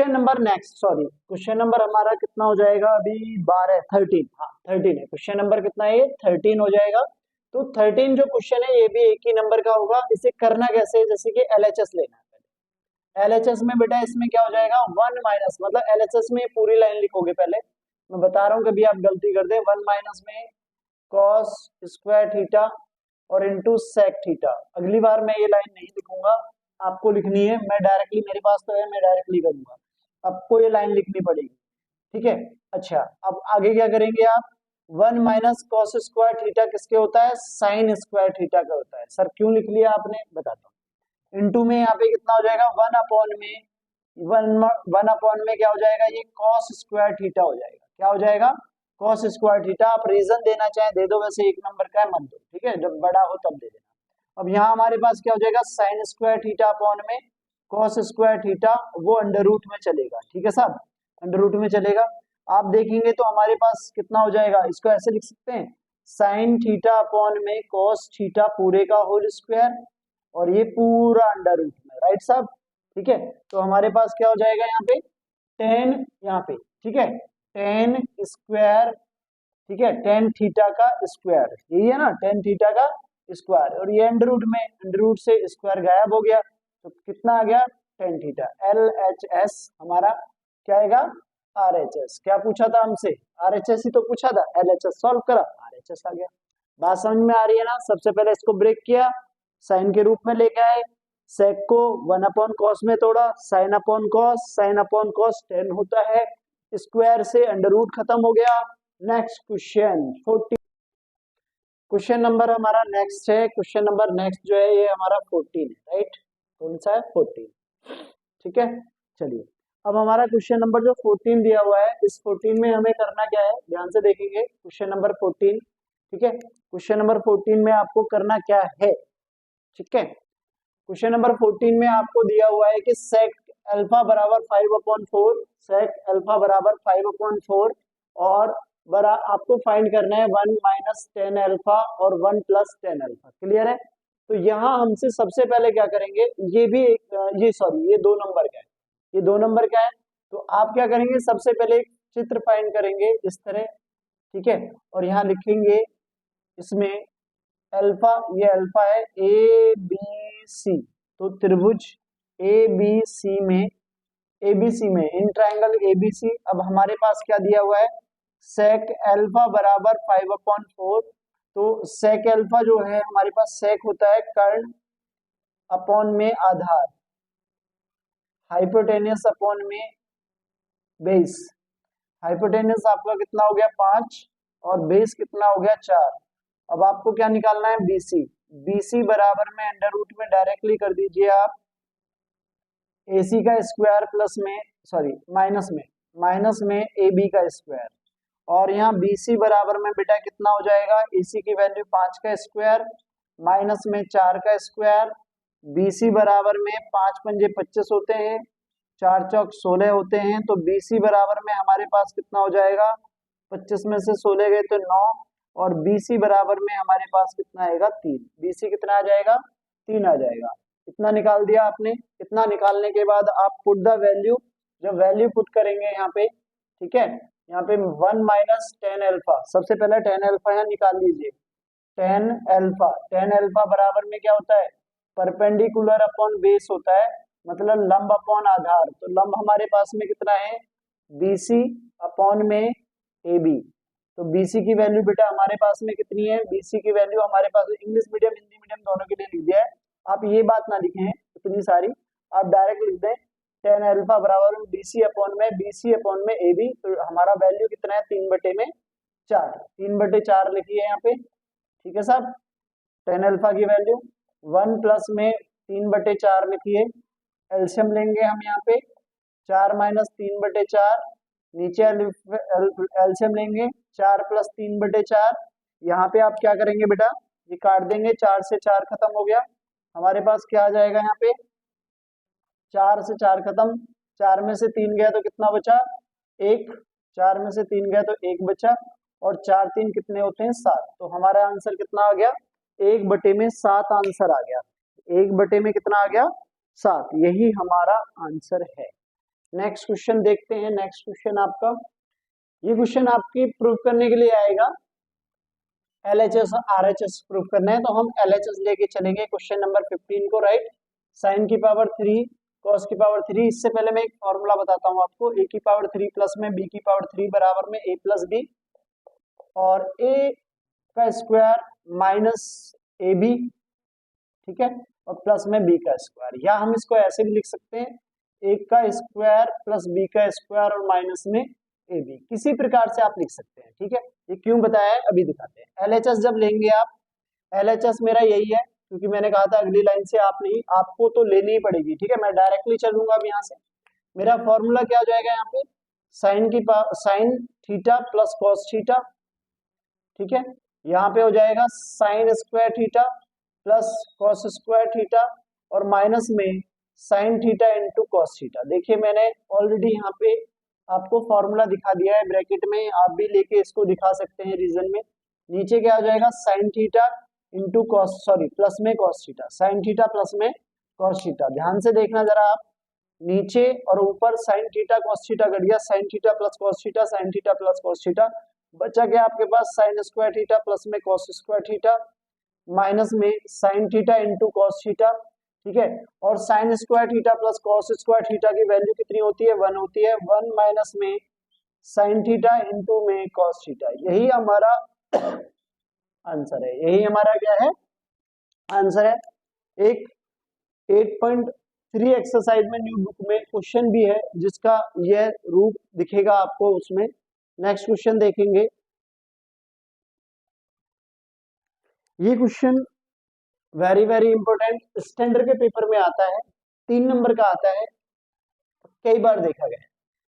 number next sorry question number हमारा कितना हो जाएगा अभी 13, हाँ 13 है, क्वेश्चन नंबर कितना है 13 हो जाएगा। तो 13 जो क्वेश्चन है ये भी एक ही नंबर का होगा, इसे करना कैसे है, जैसे कि एलएचएस लेना है, एलएचएस में बेटा इसमें क्या हो जाएगा 1 माइनस, मतलब एलएचएस में पूरी लाइन लिखोगे, पहले मैं बता रहा हूँ कभी आप गलती कर दे, 1 माइनस में कॉस स्क्वायर थीटा और इंटू सेक थीटा, अगली बार मैं ये लाइन नहीं लिखूंगा, आपको लिखनी है, मैं डायरेक्टली मेरे पास तो है मैं डायरेक्टली करूंगा, आपको ये लाइन लिखनी पड़ेगी, ठीक है। अच्छा अब आगे क्या करेंगे आप, 1 माइनस कॉस स्क्वायर थीटा किसके होता है साइन स्क्वायर थीटा का होता है, सर क्यों लिख लिया आपने बताता हूँ, इंटू में यहाँ पे कितना हो जाएगा 1/1 क्या हो जाएगा ये कॉस स्क्वायर थीटा हो जाएगा, क्या हो जाएगा कॉस स्क्वायर थीटा, आप रीजन देना चाहें दे दो, वैसे एक नंबर का है मत दो, ठीक है, जब बड़ा हो तब दे देना। अब यहाँ हमारे पास क्या हो जाएगा साइन स्क्वायर थीटा अपॉन में कॉस स्क्वायर थीटा, वो अंडर रूट में चलेगा, ठीक है साहब, अंडर रूट में चलेगा। आप देखेंगे तो हमारे पास कितना हो जाएगा, इसको ऐसे लिख सकते हैं साइन थीटा अपॉन में कॉस थीटा पूरे का होल स्क्वायर और ये पूरा अंडर रूट में, राइट साहब, ठीक है। तो हमारे पास क्या हो जाएगा यहाँ पे 10 यहाँ पे, ठीक है 10 स्क्वायर, ठीक है 10 थीटा का स्क्वायर, यही है ना 10 थीटा का स्क्वायर, और ये अंडर रूट में, अंडर रूट से स्क्वायर गायब हो गया, तो कितना आ गया 10 थीटा, LHS हमारा क्या आएगा RHS, क्या पूछा था हमसे RHS ही तो पूछा था, LHS सॉल्व करा RHS आ गया। बात समझ में आ रही है ना, सबसे पहले इसको ब्रेक किया, साइन के रूप में लेके आए, सेक को 1/cos में तोड़ा, साइन अपॉन कॉस 10 होता है, स्क्वायर से अंडर रूट खत्म हो गया। नेक्स्ट क्वेश्चन 40, क्वेश्चन नंबर हमारा नेक्स्ट है, क्वेश्चन नंबर नेक्स्ट जो है ये हमारा 14 है, राइट, कौन सा है 14, ठीक है। चलिए अब हमारा क्वेश्चन नंबर जो 14 दिया हुआ है, इस 14 में हमें करना क्या है, ध्यान से देखेंगे क्वेश्चन नंबर 14, ठीक है, क्वेश्चन नंबर 14 में आपको करना क्या है, ठीक है। क्वेश्चन नंबर 14 में आपको दिया हुआ है कि सेक अल्फा बराबर 5/4, सेक अल्फा बराबर 5/4 और आपको फाइंड करना है 1 माइनस 10 अल्फा और 1 प्लस 10 अल्फा, क्लियर है। तो यहाँ हमसे सबसे पहले क्या करेंगे, ये भी ये सॉरी ये 2 नंबर का है, ये 2 नंबर का है, तो आप क्या करेंगे सबसे पहले एक चित्र फाइंड करेंगे इस तरह, ठीक है, और यहाँ लिखेंगे इसमें अल्फा, ये अल्फा है ABC, तो त्रिभुज ABC में इन ट्राइंगल ABC, अब हमारे पास क्या दिया हुआ है सेक एल्फा बराबर 5/4। तो सेक एल्फा जो है हमारे पास सेक होता है कर्ण अपॉन में आधार, हाइपोटेनियस अपॉन में बेस। हाइपोटेनियस आपका कितना हो गया 5 और बेस कितना हो गया 4। अब आपको क्या निकालना है बीसी। बीसी बराबर में अंडर रूट में डायरेक्टली कर दीजिए आप एसी का स्क्वायर प्लस में सॉरी माइनस में ए बी का स्क्वायर। और यहाँ बीसी बराबर में बेटा कितना हो जाएगा, एसी की वैल्यू 5 का स्क्वायर माइनस में 4 का स्क्वायर। बीसी बराबर में 5 पंजे 25 होते हैं, 4 चौक 16 होते हैं। तो बीसी बराबर में हमारे पास कितना हो जाएगा, 25 में से 16 गए तो 9, और बीसी बराबर में हमारे पास कितना आएगा 3। बीसी कितना आ जाएगा 3 आ जाएगा। इतना निकाल दिया आपने। इतना निकालने के बाद आप पुट द वैल्यू, जब वैल्यू पुट करेंगे यहाँ पे, ठीक है, यहाँ पे 1 माइनस टेन एल्फा, सबसे पहले टेन एल्फा यहाँ निकाल लीजिए। टेन एल्फा बराबर में क्या होता है, परपेंडिकुलर अपॉन बेस होता है, मतलब लंब अपॉन आधार। तो लंब हमारे पास में कितना है बीसी अपॉन में ए बी। तो बीसी की वैल्यू बेटा हमारे पास में कितनी है, बीसी की वैल्यू हमारे पास इंग्लिश मीडियम हिंदी मीडियम दोनों के लिए लिख दिया है। आप ये बात ना लिखे हैं इतनी सारी, आप डायरेक्ट लिख दें टेन एल्फा बराबर में बीसी अपॉन में ए बी। तो हमारा वैल्यू कितना है 3/4, 3/4 लिखिए यहाँ पे, ठीक है साहब। टेन एल्फा की वैल्यू 1 प्लस में 3/4 लिखिए। एल्शियम लेंगे हम यहाँ पे 4 माइनस 3/4, नीचे एल्शियम लेंगे 4 प्लस 3/4। यहाँ पे आप क्या करेंगे बेटा, ये काट देंगे, 4 से 4 खत्म हो गया, हमारे पास क्या आ जाएगा यहाँ पे 4 से 4 खत्म, 4 में से 3 गया तो कितना बचा 1, 4 में से 3 गया तो 1 बचा, और 4 3 कितने होते हैं 7। तो हमारा आंसर कितना आ गया 1/7 आंसर आ गया। 1 में कितना आ गया 7, यही हमारा आंसर है। नेक्स्ट क्वेश्चन देखते हैं। नेक्स्ट क्वेश्चन आपका, ये क्वेश्चन आपकी प्रूव करने के लिए आएगा, एलएचएस आरएचएस प्रूव करना है, तो हम एलएचएस लेके चलेंगे क्वेश्चन नंबर 15 को, राइट। साइन की पावर 3 कॉस की पावर 3। इससे पहले मैं एक फॉर्मूला बताता हूँ आपको, ए की पावर 3 प्लस में बी की पावर 3 बराबर में ए प्लस बी, और ए का स्क्वायर माइनस ए बी, ठीक है, और प्लस में बी का स्क्वायर। या हम इसको ऐसे भी लिख सकते हैं, ए का स्क्वायर प्लस बी का स्क्वायर और माइनस में ए बी, किसी प्रकार से आप लिख सकते हैं, ठीक है। ये क्यों बताया है अभी दिखाते हैं। एलएचएस जब लेंगे आप, एलएचएस मेरा यही है, क्योंकि मैंने कहा था अगली लाइन से आप नहीं, आपको तो लेनी ही पड़ेगी, ठीक है। मैं डायरेक्टली चलूंगा अब यहाँ से। मेरा फॉर्मूला क्या हो जाएगा यहाँ पे, sign theta plus cos theta, ठीक है। यहाँ पे हो जाएगा sign square theta plus cos square theta, और माइनस में sine theta into cos theta. देखिए मैंने ऑलरेडी यहाँ पे आपको फॉर्मूला दिखा दिया है ब्रैकेट में, आप भी लेके इसको दिखा सकते हैं रीजन में। नीचे क्या हो जाएगा sine theta into cos plus में cos theta, sine theta plus में कॉस थीटा। ध्यान से देखना जरा आप, नीचे और ऊपर साइन थीटा कॉस थीटा कट गया, sine theta plus cos theta, sine theta plus cos theta, बचा क्या आपके पास साइन स्क्वायर थीटा प्लस में कॉस स्क्वायर थीटा, माइनस में sine theta into cos theta, ठीक है। और sine square theta plus cos square theta की वैल्यू कितनी होती है 1 होती है, 1 माइनस में साइन थीटा इंटू में कॉस थीटा। यही हमारा आंसर है, यही हमारा क्या है आंसर है। एक 8.3 एक्सरसाइज में न्यू बुक में क्वेश्चन भी है जिसका यह रूप दिखेगा आपको उसमें। नेक्स्ट क्वेश्चन देखेंगे। ये question very very important, standard के पेपर में आता है, 3 नंबर का आता है, कई बार देखा गया है।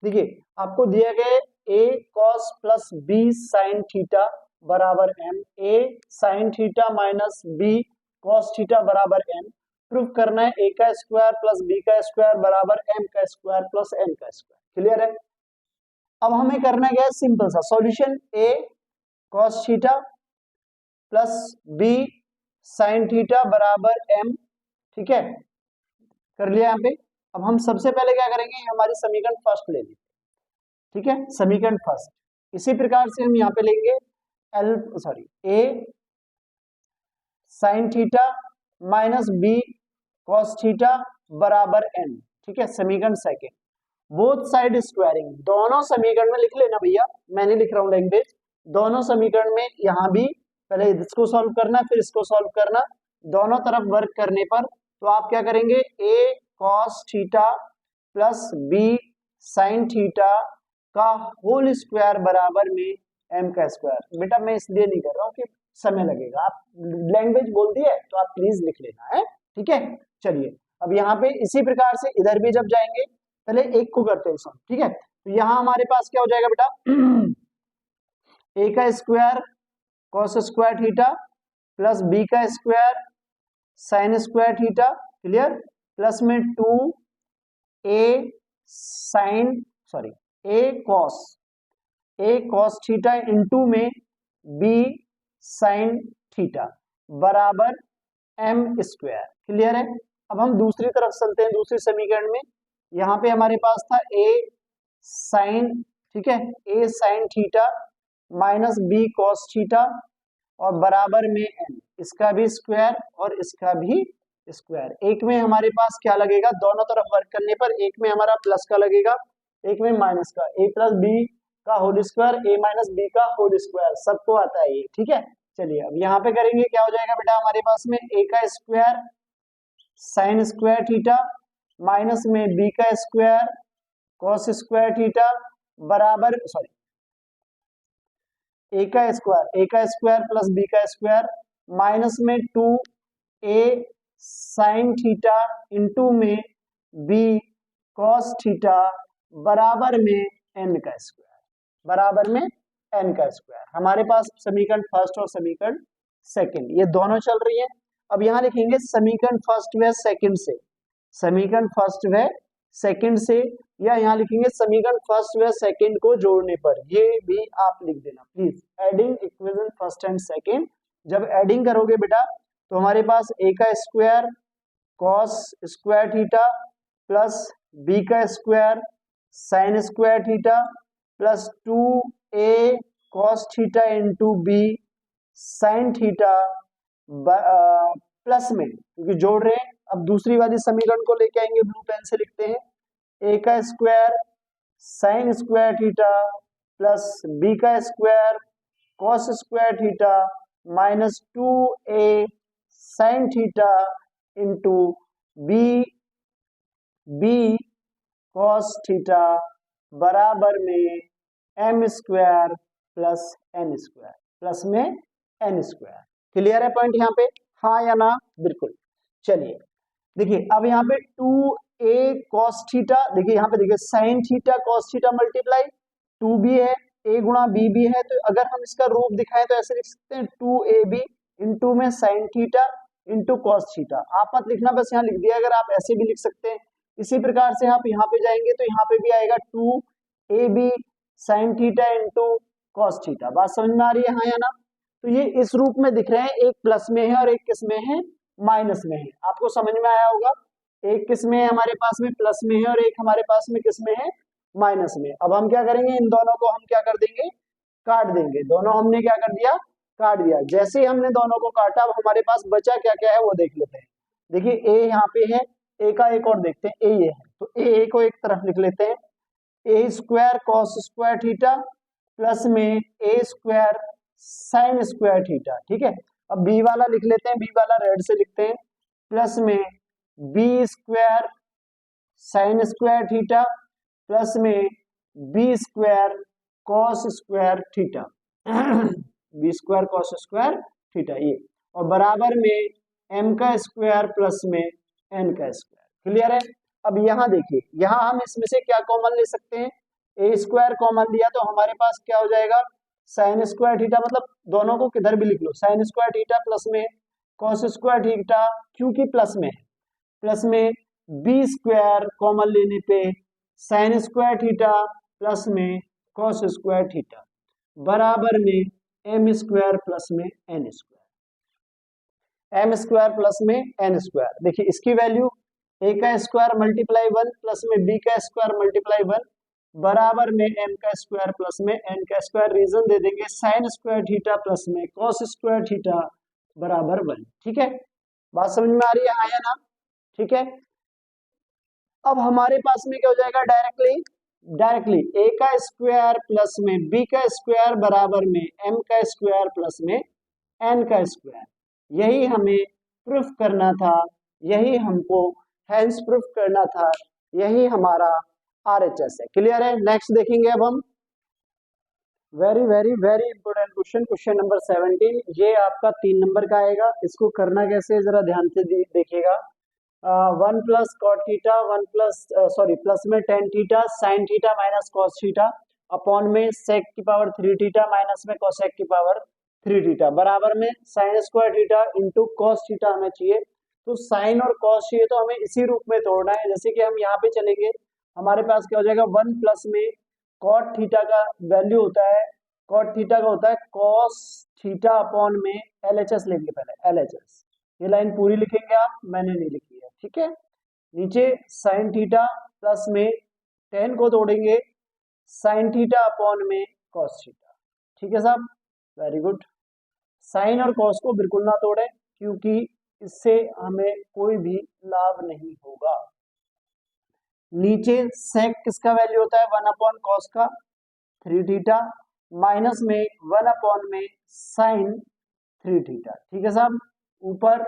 देखिए आपको दिया गया a cos plus b sin theta बराबर m, a sin theta minus b cos theta बराबर m। प्रूफ करना है a का स्क्वायर प्लस b का स्क्वायर बराबर m का स्क्वायर प्लस n का स्क्वायर। क्लियर है। अब हमें करना क्या है, सिंपल सा solution, a cos theta plus b sin theta बराबर m, ठीक है, कर लिया यहाँ पे। अब हम सबसे पहले क्या करेंगे, हमारी समीकरण फर्स्ट ले ली, ठीक है, समीकरण फर्स्ट। इसी प्रकार से हम यहाँ पे लेंगे a sin theta minus b cos theta बराबर n, ठीक है, समीकरण सेकेंड। बोथ साइड स्क्वायरिंग, दोनों समीकरण में लिख लेना भैया, मैं नहीं लिख रहा हूँ लैंग्वेज, दोनों समीकरण में यहाँ भी पहले इसको सॉल्व करना फिर इसको सॉल्व करना, दोनों तरफ वर्क करने पर तो आप क्या करेंगे, a cos theta plus b sin theta का होल स्क्वायर बराबर में m का स्क्वायर। बेटा मैं इसलिए नहीं कर रहा हूँ कि समय लगेगा, आप लैंग्वेज बोल दी है तो आप प्लीज लिख लेना है, ठीक है। चलिए अब यहाँ पे इसी प्रकार से इधर भी जब जाएंगे, पहले एक को करते हैं सॉल्व, ठीक है। तो यहाँ हमारे पास क्या हो जाएगा बेटा, a का square cos square theta plus b का square sin square theta, clear, plus में 2a sin sorry a cos theta into में b sin थीटा बराबर m स्क्वायर, क्लियर है। अब हम दूसरी तरफ चलते हैं, दूसरे समीकरण में, यहाँ पे हमारे पास था a sin, ठीक है, a sin theta minus b cos theta और बराबर में n, इसका भी स्क्वायर और इसका भी स्क्वायर। एक में हमारे पास क्या लगेगा, दोनों तरफ वर्क करने पर एक में हमारा प्लस का लगेगा एक में माइनस का, a प्लस बी का whole square a minus B का होल स्क्वायर, सबको आता है ये, ठीक है। चलिए अब यहाँ पे करेंगे, क्या हो जाएगा बेटा हमारे पास में a का square sine square theta minus में b का स्क्वायर cos स्क्वायर थीटा बराबर सॉरी a का स्क्वायर प्लस b का स्क्वायर माइनस में 2a साइन थीटा इंटू में b cos थीटा बराबर में n का स्क्वायर, हमारे पास समीकरण फर्स्ट और समीकरण सेकंड ये दोनों चल रही है। अब यहाँ लिखेंगे समीकरण फर्स्ट व सेकंड से, समीकरण फर्स्ट व सेकंड से, या यहाँ लिखेंगे समीकरण फर्स्ट व सेकंड को जोड़ने पर, ये भी आप लिख देना please, adding equation first and second. जब एडिंग करोगे बेटा तो हमारे पास a का square cos square theta plus b का square sin square theta plus 2a cos theta into b sin theta plus में, क्योंकि जोड़ रहे हैं, अब दूसरी वाली समीकरण को लेके आएंगे, ब्लू पेन से लिखते हैं, a का square sin square theta plus b का square cos square theta minus 2a sin theta into b cos theta बराबर में m square plus n square, plus में n स्क्वायर। क्लियर है पॉइंट यहाँ पे, हाँ या ना, बिल्कुल। चलिए देखिए अब यहाँ पे 2a cos थीटा, देखिए यहाँ पे देखिए sin theta cos theta multiply 2b है, a गुणा b भी है, तो अगर हम इसका रूप दिखाएं तो ऐसे लिख सकते हैं 2ab इंटू में sin theta into cos theta, आप मत लिखना, बस यहाँ लिख दिया, अगर आप ऐसे भी लिख सकते हैं। इसी प्रकार से आप यहाँ पे जाएंगे तो यहाँ पे भी आएगा 2ab sin theta into cos theta, बात समझ में आ रही है हाँ या ना। तो ये इस रूप में दिख रहे हैं, एक प्लस में है और एक किस में है, माइनस में है, आपको समझ में आया होगा, एक किस में है हमारे पास में प्लस में है और एक हमारे पास में किस में है, माइनस में। अब हम क्या करेंगे, इन दोनों को हम क्या कर देंगे, काट देंगे, दोनों हमने क्या कर दिया, काट दिया। जैसे ही हमने दोनों को काटा, अब हमारे पास बचा क्या क्या है वो देख लेते हैं। देखिए a यहाँ पे है, a का एक और देखते हैं, a ये है, तो a को एक तरफ लिख लेते हैं, a square cos square theta plus में a square sine square theta, ठीक है। अब b वाला लिख लेते हैं, b वाला रेड से लिखते हैं, प्लस में b square sine square theta plus में b square cos square theta b square cos square theta ये, और बराबर में m का स्क्वायर प्लस में n का स्क्वायर। क्लियर है। अब यहाँ देखिए, यहाँ हम इसमें से क्या कॉमन ले सकते हैं, a स्क्वायर कॉमन लिया तो हमारे पास क्या हो जाएगा, साइन स्क्वायर थीटा, मतलब दोनों को किधर भी लिख लो, साइन स्क्वायर थीटा प्लस में cos स्क्वायर थीटा, क्योंकि प्लस में है, प्लस में b स्क्वायर कॉमन लेने पे साइन स्क्वायर थीटा प्लस में cos स्क्वायर थीटा बराबर में m स्क्वायर प्लस में n square, m square plus में n स्क्वायर। देखिए इसकी वैल्यू a का स्क्वायर मल्टीप्लाई 1 प्लस में b का स्क्वायर मल्टीप्लाई 1 बराबर में m का स्क्वायर प्लस में n का स्क्वायर, रीजन दे देंगे साइन स्क्वायर थीटा प्लस में cos स्क्वायर थीटा बराबर 1। ठीक है, बात समझ में आ रही है हाँ या ना, ठीक है। अब हमारे पास में क्या हो जाएगा, डायरेक्टली ए का स्क्वायर प्लस में बी का स्क्वायर बराबर में एम का स्क्वायर प्लस में एन का स्क्वायर, यही हमें प्रूफ करना था, यही हमको हेंस प्रूफ करना था, यही हमारा आरएचएस है। क्लियर है? नेक्स्ट देखेंगे अब हम very very very important question, question number 17। ये आपका 3 नंबर का आएगा। इसको करना कैसे है जरा ध्यान से देखिएगा। 1 plus cot theta 1 plus plus में tan theta sine theta minus cos theta upon में सेक की पावर 3 थीटा माइनस में कोसेक की पावर 3 थीटा बराबर में sine square theta into cos theta हमें चाहिए। तो साइन और कॉस चाहिए तो हमें इसी रूप में तोड़ना है। जैसे कि हम यहाँ पे चलेंगे, हमारे पास क्या हो जाएगा, 1 प्लस में कॉट थीटा का वैल्यू होता है, कॉट थीटा का होता है कॉस थीटा अपॉन में एलएचएस लेंगे, पहले एलएचएस। ये लाइन पूरी लिखेंगे आप, मैंने नहीं लिखी है, ठीक है। नीचे साइन थीटा प्लस में टेन को तोड़ेंगे साइन थीटा अपॉन में कॉस थीटा, ठीक है साहब, वेरी गुड। साइन और कॉस को बिल्कुल ना तोड़े क्योंकि इससे हमें कोई भी लाभ नहीं होगा। नीचे सेक किसका वैल्यू होता है, 1 अपॉन कॉस का 3 थीटा माइनस में 1 अपॉन में साइन 3 थीटा, ठीक है साहब। ऊपर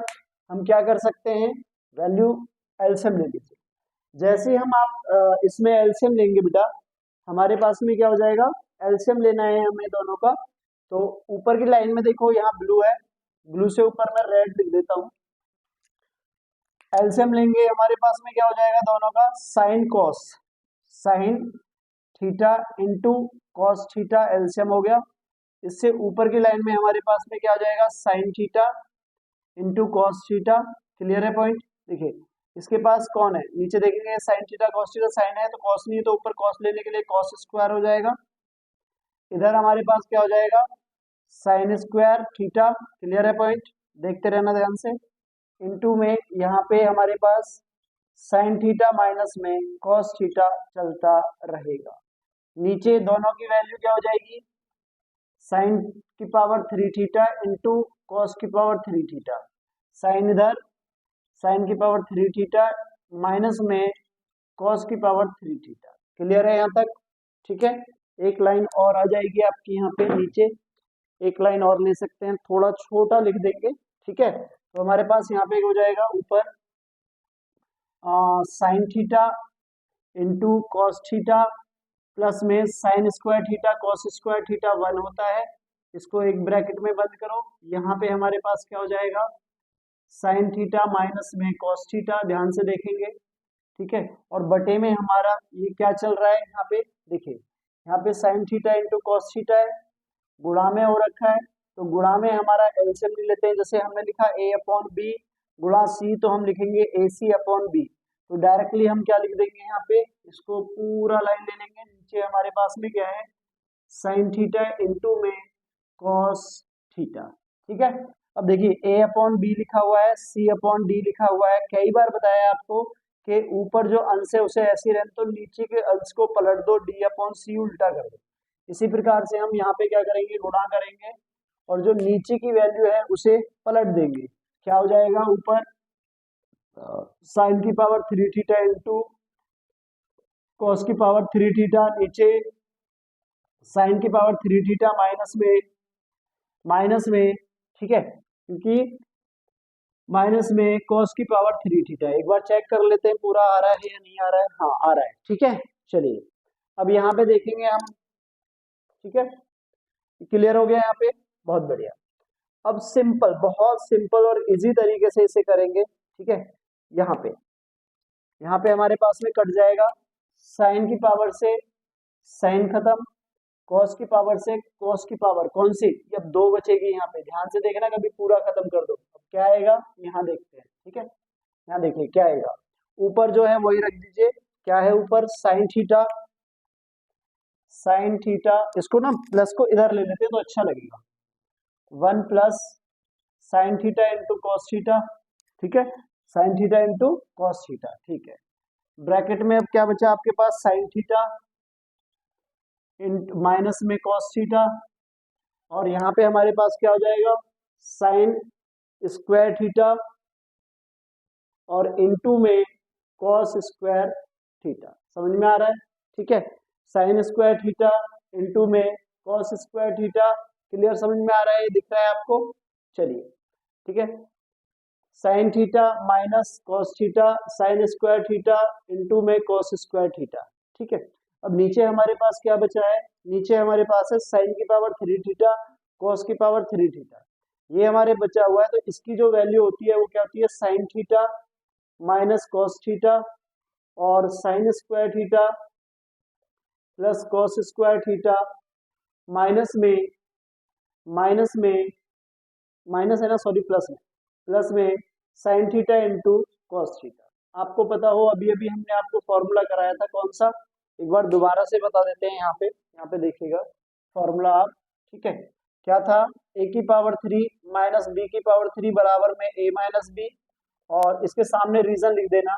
हम क्या कर सकते हैं, वैल्यू एलसीएम ले लीजिए। जैसे ही हम आप इसमें एलसीएम लेंगे बेटा, हमारे पास में क्या हो जाएगा, एलसीएम लेना है हमें दोनों का। तो ऊपर की लाइन में देखो यहाँ ब्लू है, ब्लू से ऊपर मैं रेड लिख देता हूँ। एलसीएम लेंगे, हमारे पास में क्या हो जाएगा दोनों का, sine cos, sign theta into cos theta, LCM हो गया। इससे ऊपर की लाइन में हमारे पास में क्या हो जाएगा, sine theta into cos theta. Clear है पॉइंट? देखिए इसके पास कौन है, नीचे देखेंगे sine theta cos theta, sine है तो कॉस नहीं है, तो ऊपर कॉस लेने के लिए कॉस स्क्वायर हो जाएगा। इधर हमारे पास क्या हो जाएगा, साइन स्क्वायर थीटा। क्लियर है पॉइंट? देखते रहना ध्यान से। इनटू में यहाँ पे हमारे पास साइन थीटा माइनस में कॉस थीटा चलता रहेगा। नीचे दोनों की वैल्यू क्या हो जाएगी, साइन की पावर 3 थीटा इंटू कॉस की पावर 3 थीटा, साइन इधर साइन की पावर 3 थीटा माइनस में कॉस की पावर 3 थीटा। क्लियर है यहाँ तक? ठीक है। एक लाइन और आ जाएगी आपकी यहाँ पे नीचे, एक लाइन और ले सकते हैं, थोड़ा छोटा लिख देंगे, ठीक है। तो हमारे पास यहाँ पे हो जाएगा ऊपर sine theta into cos theta plus में sine square theta cos square theta 1 होता है, इसको एक ब्रैकेट में बंद करो। यहाँ पे हमारे पास क्या हो जाएगा, साइन थीटा माइनस में कॉस थीटा, ध्यान से देखेंगे, ठीक है। और बटे में हमारा ये क्या चल रहा है यहाँ पे, देखिए यहाँ पे sign theta into cos theta है, गुणा में हो रखा है, तो गुणा में हमारा एलसीएम ले लेते हैं। जैसे हमने लिखा ए अपॉन बी गुणा सी, तो हम लिखेंगे ए सी अपॉन बी। तो डायरेक्टली हम क्या लिख देंगे यहाँ पे, इसको पूरा लाइन ले लेंगे। नीचे हमारे पास में क्या है, साइन थीटा इंटू में कॉस थीटा, ठीक है। अब देखिए ए अपॉन बी लिखा हुआ है, सी अपॉन डी लिखा हुआ है। कई बार बताया आपको कि ऊपर जो अंश है उसे ऐसे रहने, तो नीचे के अंश को पलट दो, डी अपॉन सी उल्टा कर दो। इसी प्रकार से हम यहाँ पे क्या करेंगे, गुणा करेंगे और जो नीचे की वैल्यू है उसे पलट देंगे। क्या हो जाएगा, ऊपर साइन की पावर 3 थीटा इंटू कॉस की पावर 3 थीटा, नीचे साइन की पावर 3 थीटा माइनस में, ठीक है, क्योंकि माइनस में कॉस की पावर 3 थीटा। एक बार चेक कर लेते हैं पूरा आ रहा है या नहीं आ रहा है, हाँ आ रहा है, ठीक है। चलिए अब यहाँ पे देखेंगे हम, ठीक है, क्लियर हो गया यहाँ पे, बहुत बढ़िया। अब सिंपल, बहुत सिंपल और इजी तरीके से इसे करेंगे, ठीक है। यहाँ पे हमारे पास में कट जाएगा, साइन की पावर से साइन खत्म, कॉस की पावर से कॉस की पावर कौन सी, अब 2 बचेगी। यहाँ पे ध्यान से देखना, कभी पूरा खत्म कर दो। अब क्या आएगा, यहाँ देखते हैं, ठीक है। यहाँ देखिए क्या आएगा, ऊपर जो है वही रख दीजिए। क्या है ऊपर, साइन थीटा, साइन थीटा, इसको ना प्लस को इधर ले लेते हैं तो अच्छा लगेगा। 1 plus sign theta into cos theta, ठीक है, sine theta into cos theta, ठीक है। ब्रैकेट में अब क्या बचा आपके पास, साइन थीटा माइनस में कॉस थीटा, और यहाँ पे हमारे पास क्या हो जाएगा, साइन स्क्वायर थीटा और इनटू में कॉस स्क्वायर थीटा। समझ में आ रहा है? ठीक है, साइन स्क्वायर थीटा इंटू में कॉस स्क्वायर थीटा। क्लियर? समझ में आ रहा है? दिख रहा है आपको? चलिए, ठीक है, sine theta minus cos theta, sign square theta into में कॉस स्क्वायर थीटा। ठीक है, अब नीचे हमारे पास क्या बचा है? नीचे हमारे पास है साइन की पावर 3 थीटा कॉस की पावर 3 थीटा, ये हमारे बचा हुआ है। तो इसकी जो वैल्यू होती है वो क्या होती है? Sine theta minus cos theta और sine square theta plus cos square theta minus में माइनस है ना, सॉरी, प्लस में sine theta into cos theta. आपको पता हो अभी अभी हमने आपको फॉर्मूला कराया था, कौन सा? एक बार दोबारा से बता देते हैं। यहाँ पे देखिएगा फॉर्मूला आप। ठीक है, क्या था? a की पावर 3 माइनस बी की पावर 3 बराबर में a माइनस बी, और इसके सामने रीजन लिख देना,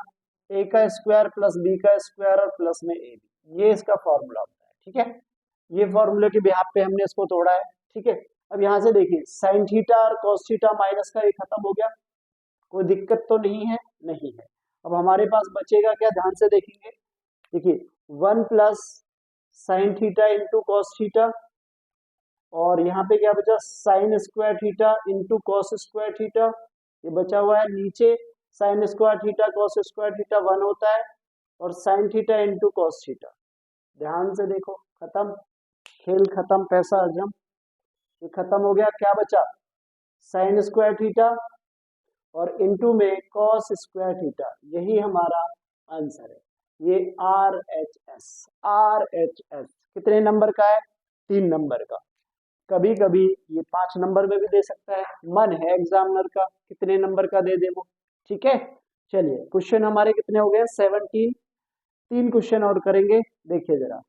a का स्क्वायर प्लस b का स्क्वायर और प्लस में a b। ये इसका फॉर्मूला होता है। ठीक है, ये फॉर्मूले के बिहाफ पे हमने इसको तोड़ा है। ठीक है, अब यहाँ से देखिए साइन थीटा और कॉस थीटा माइनस का ये खत्म हो गया, कोई दिक्कत तो नहीं है? नहीं है। अब हमारे पास बचेगा क्या? ध्यान से देखेंगे, देखिए 1 plus sign theta into cos theta, और यहाँ पे क्या बचा? Sign square theta into cos square theta, ये बचा हुआ है। नीचे sign square theta cos square theta 1 होता है, और sign theta into cos theta. ध्यान से देखो, खत्म, खेल खत्म, पैसा हजम, ये खत्म हो गया। क्या बचा? साइन स्क्वायर थीटा और इंटू में कॉस स्क्वायर थीटा। यही हमारा आंसर है, ये RHS कितने नंबर का है? 3 नंबर का। कभी कभी ये 5 नंबर में भी दे सकता है, मन है एग्जामिनर का कितने नंबर का दे दे वो। ठीक है, चलिए क्वेश्चन हमारे कितने हो गए? 17। 3 क्वेश्चन और करेंगे, देखिए जरा।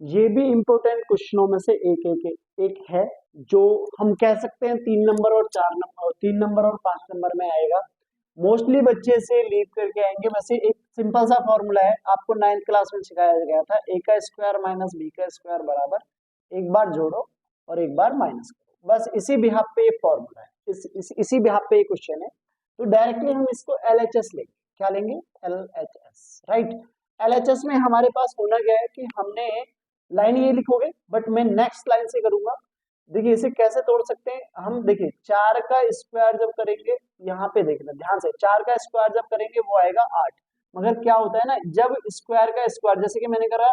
ये भी इंपोर्टेंट क्वेश्चनों में से एक है, जो हम कह सकते हैं 3 नंबर और 4 नंबर, 3 नंबर और 5 नंबर में आएगा। मोस्टली बच्चे से लीव करके आएंगे। वैसे एक सिंपल सा फॉर्मूला है, आपको 9th क्लास में सिखाया गया था, a का स्क्वायर माइनस b का स्क्वायर बराबर एक बार जोड़ो और एक बार माइनस करो। बस इसी बिहाफ पे ये फॉर्मूला है, इसी बिहाफ पे ये क्वेश्चन है। तो डायरेक्टली हम इसको LHS लेंगे। क्या लेंगे? LHS, right. LHS में हमारे पास होना क्या है कि हमने लाइन ये लिखोगे, बट मैं नेक्स्ट लाइन से करूंगा। देखिए इसे कैसे तोड़ सकते हैं हम? देखिए 4 का स्क्वायर जब करेंगे, यहाँ पे देखना ध्यान से, 4 का स्क्वायर जब करेंगे वो आएगा 8। मगर क्या होता है ना, जब स्क्वायर का स्क्वायर, जैसे कि मैंने करा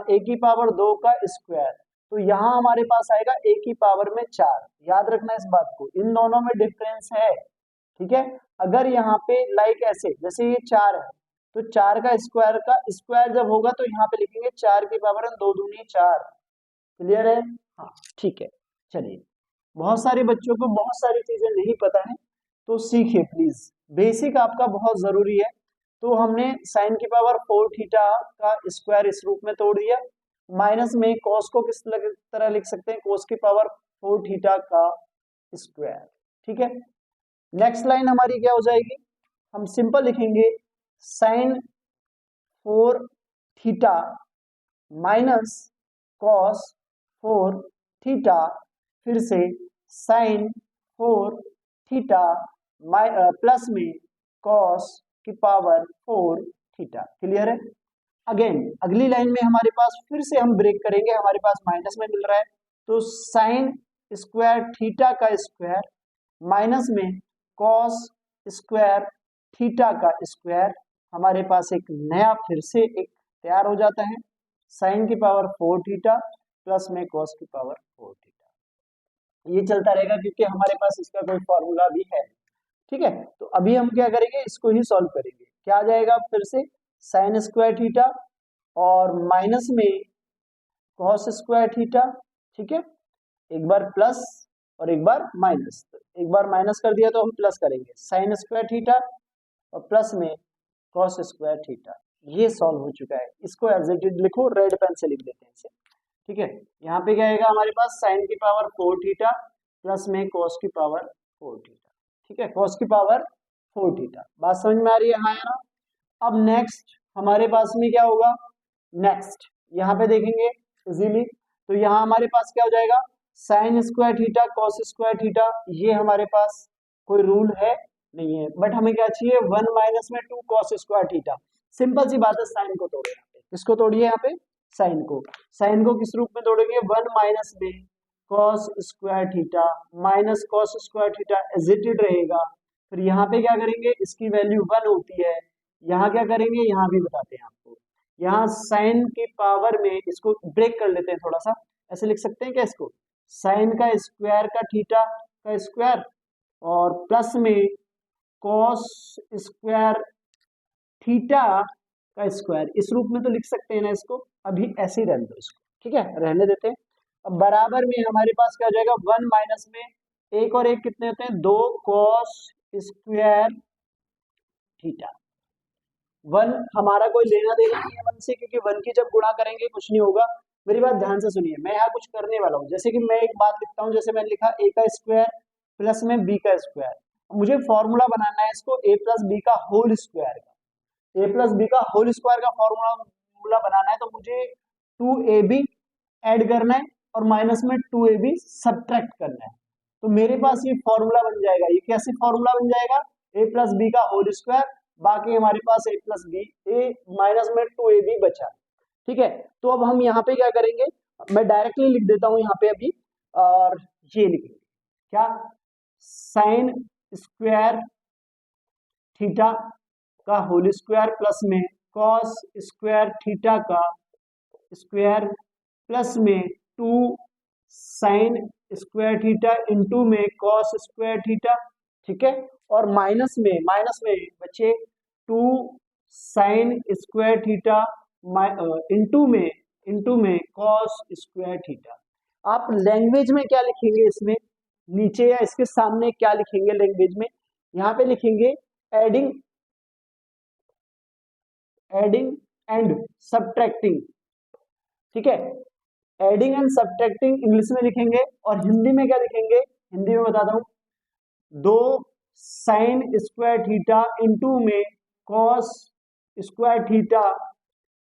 a की पावर 2 का स्क्वायर, तो यहाँ हमारे पास आएगा a की पावर में 4। याद रखना इस बात को, इन दोनों में डिफरेंस है। ठीक है, अगर यहाँ पे लाइक ऐसे, जैसे ये 4 है, तो 4 का स्क्वायर जब होगा तो यहाँ पे लिखेंगे 4 की पावर 2 दूनी 4। क्लियर है? हाँ, ठीक है। चलिए, बहुत सारे बच्चों को बहुत सारी चीजें नहीं पता है, तो सीखिए प्लीज, बेसिक आपका बहुत जरूरी है। तो हमने साइन की पावर 4 थीटा का स्क्वायर इस रूप में तोड़ दिया, माइनस में कॉस को किस तरह लिख सकते हैं? कॉस की पावर 4 थीटा का स्क्वायर। ठीक है, नेक्स्ट लाइन हमारी क्या हो जाएगी? हम सिंपल लिखेंगे sine 4 theta minus cos 4 theta, फिर से साइन 4 थीटा प्लस में कॉस की पावर 4 थीटा। क्लियर है? अगेन अगली लाइन में हमारे पास फिर से हम ब्रेक करेंगे, हमारे पास माइनस में मिल रहा है, तो साइन स्क्वायर थीटा का स्क्वायर माइनस में कॉस स्क्वायर थीटा का स्क्वायर, हमारे पास एक नया फिर से एक तैयार हो जाता है, साइन की पावर 4 थीटा प्लस में कॉस की पावर 4 थीटा। ये चलता रहेगा क्योंकि हमारे पास इसका कोई फॉर्मूला भी है। ठीक है, तो अभी हम क्या करेंगे? इसको ही सॉल्व करेंगे। क्या आ जाएगा? फिर से साइन स्क्वायर थीटा और माइनस में कॉस स्क्वायर थीटा। ठीक है, एक बार प्लस और एक बार माइनस, एक बार माइनस कर दिया तो हम प्लस करेंगे, साइन स्क्वायर थीटा और प्लस में कॉस स्क्वायर थीटा। ये सॉल्व हो चुका है, इसको एज इट इज लिखो, रेड पेन से लिख देते हैं इसे। ठीक है, यहाँ पे क्या आएगा हमारे पास? साइन की पावर 4 थीटा प्लस में कॉस की पावर 4 थीटा। ठीक है, कॉस की पावर 4 थीटा। बात समझ में आ रही है? हाँ या ना? अब नेक्स्ट हमारे पास में क्या होगा? नेक्स्ट यहाँ पे देखेंगे इजीली, तो यहाँ हमारे पास क्या हो जाएगा? Sign square theta cos square theta. ये हमारे पास कोई रूल है? नहीं है, बट हमें क्या चाहिए 1 माइनस में 2 कॉस स्क्वायर थीटा। सिंपल सी बात है, साइन को तोड़े यहाँ पे। किसको तोड़िए यहाँ पे? साइन को। साइन को किस रूप में तोड़ेंगे? 1 माइनस में cos square theta minus cos square theta as it is रहेगा। फिर यहाँ पे क्या करेंगे? इसकी वैल्यू 1 होती है। यहाँ क्या करेंगे? यहाँ भी बताते हैं आपको। यहाँ साइन की पावर में इसको ब्रेक कर लेते हैं थोड़ा सा। ऐसे लिख सकते हैं क्या इसको? साइन का स्क्वायर का थीटा का स्क्वायर और प्लस में कॉस स्क्वायर थीटा का स्क्वायर, इस रूप में तो लिख सकते हैं ना इसको। अभी ऐसे ही रहने दो इसको, ठीक है, रहने देते हैं। अब बराबर में हमारे पास क्या हो जाएगा? 1 माइनस में एक और एक कितने होते हैं? 2 कॉस स्क्वायर थीटा। 1 हमारा कोई लेना देना नहीं है 1 से, क्योंकि 1 की जब गुणा करेंगे कुछ नहीं होगा। मेरी बात ध्यान से सुनिए, मैं यहाँ कुछ करने वाला हूँ। जैसे कि मैं एक बात लिखता हूँ, जैसे मैंने लिखा a का स्क्वायर प्लस में b का स्क्वायर। मुझे फॉर्मूला बनाना है इसको a प्लस बी का होल स्क्वायर का। a प्लस बी का होल स्क्वायर का फॉर्मूला बनाना है, तो मुझे 2ab ऐड करना है और माइनस में 2ab सब्ट्रैक्ट करना है। तो मेरे पास ये फॉर्मूला बन जाएगा। ये कैसे फॉर्मूला बन जाएगा? a प्लस बी का होल स्क्वायर, बाकी हमारे पास a plus B, a minus में 2ab बचा। ठीक है, तो अब हम यहाँ पे क्या करेंगे? मैं डायरेक्टली लिख देता हूँ यहाँ पे अभी, और ये लिखेंगे क्या? साइन स्क्वायर थीटा का होल स्क्वायर प्लस में कॉस स्क्वायर थीटा का स्क्वायर प्लस में 2 साइन स्क्वायर थीटा इंटू में कॉस स्क्वायर थीटा। ठीक है, और माइनस में बचे 2 साइन स्क्वायर थीटा इंटू में कॉस स्क्वायर थीटा। आप लैंग्वेज में क्या लिखेंगे इसमें? नीचे या इसके सामने क्या लिखेंगे लैंग्वेज में? यहाँ पे लिखेंगे एडिंग एंड सब्ट्रैक्टिंग। ठीक है, एडिंग एंड सब्ट्रैक्टिंग इंग्लिश में लिखेंगे, और हिंदी में क्या लिखेंगे? हिंदी में बताता हूं, 2 साइन स्क्वायर थीटा इंटू में कॉस स्क्वायर थीटा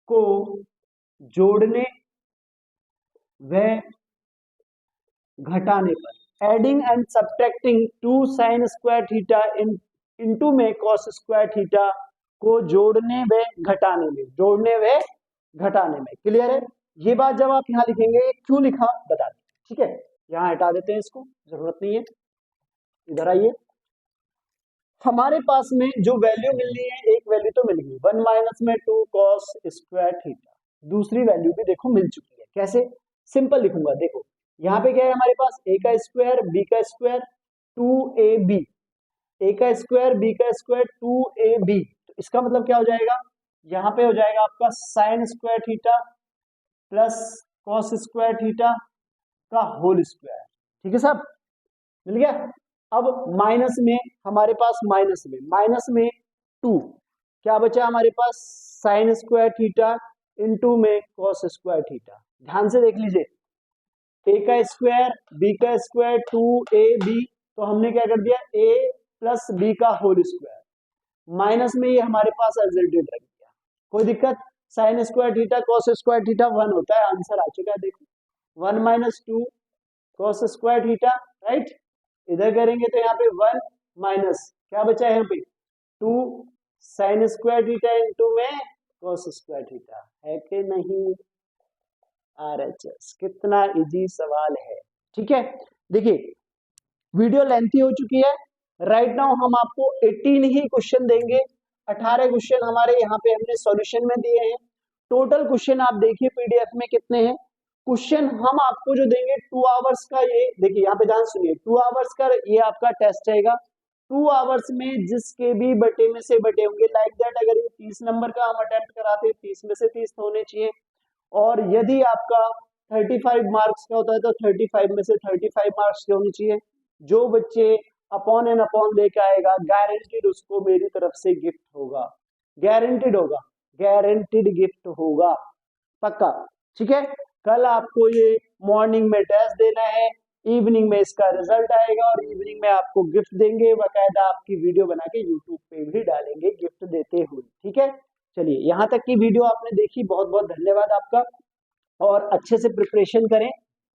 को जोड़ने व घटाने पर। Adding and subtracting 2 sign square theta into में कॉस स्क्वायर थीटा को जोड़ने व घटाने में। क्लियर है? ये बात जब आप यहाँ लिखेंगे, क्यों लिखा बता दें। ठीक है, यहाँ हटा देते हैं इसको, जरूरत नहीं है। इधर आइए, हमारे पास में जो वैल्यू मिलनी है, एक वैल्यू तो मिल गई 1 माइनस में 2 कॉस स्क्वायर थीटा। दूसरी वैल्यू भी देखो मिल चुकी है। कैसे? सिंपल लिखूंगा, देखो यहाँ पे क्या है हमारे पास? a का स्क्वायर b का स्क्वायर 2ab, a का स्क्वायर b का स्क्वायर 2ab। तो इसका मतलब क्या हो जाएगा? यहाँ पे हो जाएगा आपका sign square theta plus cos square theta का होल स्क्वायर। ठीक है साहब, मिल गया। अब माइनस में हमारे पास माइनस में 2 क्या बचा हमारे पास? साइन स्क्वायर थीटा इंटू में कॉस स्क्वायर थीटा। ध्यान से देख लीजिए, a का स्क्वायर b का स्क्वायर 2ab, तो हमने क्या कर दिया? a प्लस b का होल स्क्वायर माइनस में ये हमारे पास एज रख दिया। कोई दिक्कत? Sign square theta cos square theta 1 होता है, आंसर आ चुका है। देखो 1 minus 2 cos square theta, right. इधर करेंगे तो यहाँ पे 1 माइनस क्या बचा है? यहाँ पे 2 साइन स्क्वायर थीटा इंटू में कॉस स्क्वायर थीटा। है कि नहीं? RHS, कितना इजी सवाल है। ठीक है, देखिए वीडियो लेंथी हो चुकी है। राइट नाउ हम आपको 18 ही क्वेश्चन देंगे। 18 क्वेश्चन हमारे यहाँ पे हमने सॉल्यूशन में दिए हैं। टोटल क्वेश्चन आप देखिए पीडीएफ में कितने हैं। क्वेश्चन हम आपको जो देंगे 2 आवर्स का, ये देखिए यहाँ पे ध्यान सुनिए, 2 आवर्स का ये आपका टेस्ट रहेगा। 2 आवर्स में जिसके भी बटे में से बटे होंगे, लाइक दैट अगर ये 30 नंबर का हम अटेम्प्ट कराते हैं, 30 में से 30 होने चाहिए। और यदि आपका 35 मार्क्स का होता है तो 35 में से 35 मार्क्स के होने चाहिए। जो बच्चे अपॉन एंड अपॉन लेके आएगा, गारंटीड उसको मेरी तरफ से गिफ्ट होगा। गारंटीड गिफ्ट होगा, पक्का। ठीक है, कल आपको ये मॉर्निंग में टेस्ट देना है, इवनिंग में इसका रिजल्ट आएगा, और इवनिंग में आपको गिफ्ट देंगे। बाकायदा आपकी वीडियो बना के यूट्यूब पे भी डालेंगे गिफ्ट देते हुए। ठीक है, चलिए यहाँ तक की वीडियो आपने देखी, बहुत बहुत धन्यवाद आपका, और अच्छे से प्रिपरेशन करें।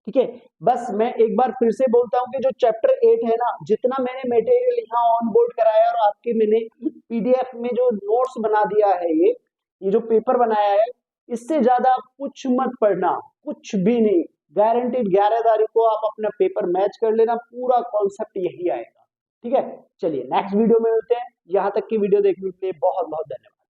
ठीक है। बस मैं एक बार फिर से बोलता हूँ कि जो चैप्टर 8 है ना, जितना मैंने मटेरियल यहाँ ऑन बोर्ड कराया और आपके मैंने पीडीएफ में जो नोट्स बना दिया है, ये जो पेपर बनाया है, इससे ज्यादा आप कुछ मत पढ़ना, कुछ भी नहीं। गारंटीड 11 तारीख को आप अपना पेपर मैच कर लेना, पूरा कॉन्सेप्ट यही आएगा। ठीक है, चलिए नेक्स्ट वीडियो में मिलते हैं। यहाँ तक की वीडियो देखने के लिए बहुत बहुत धन्यवाद।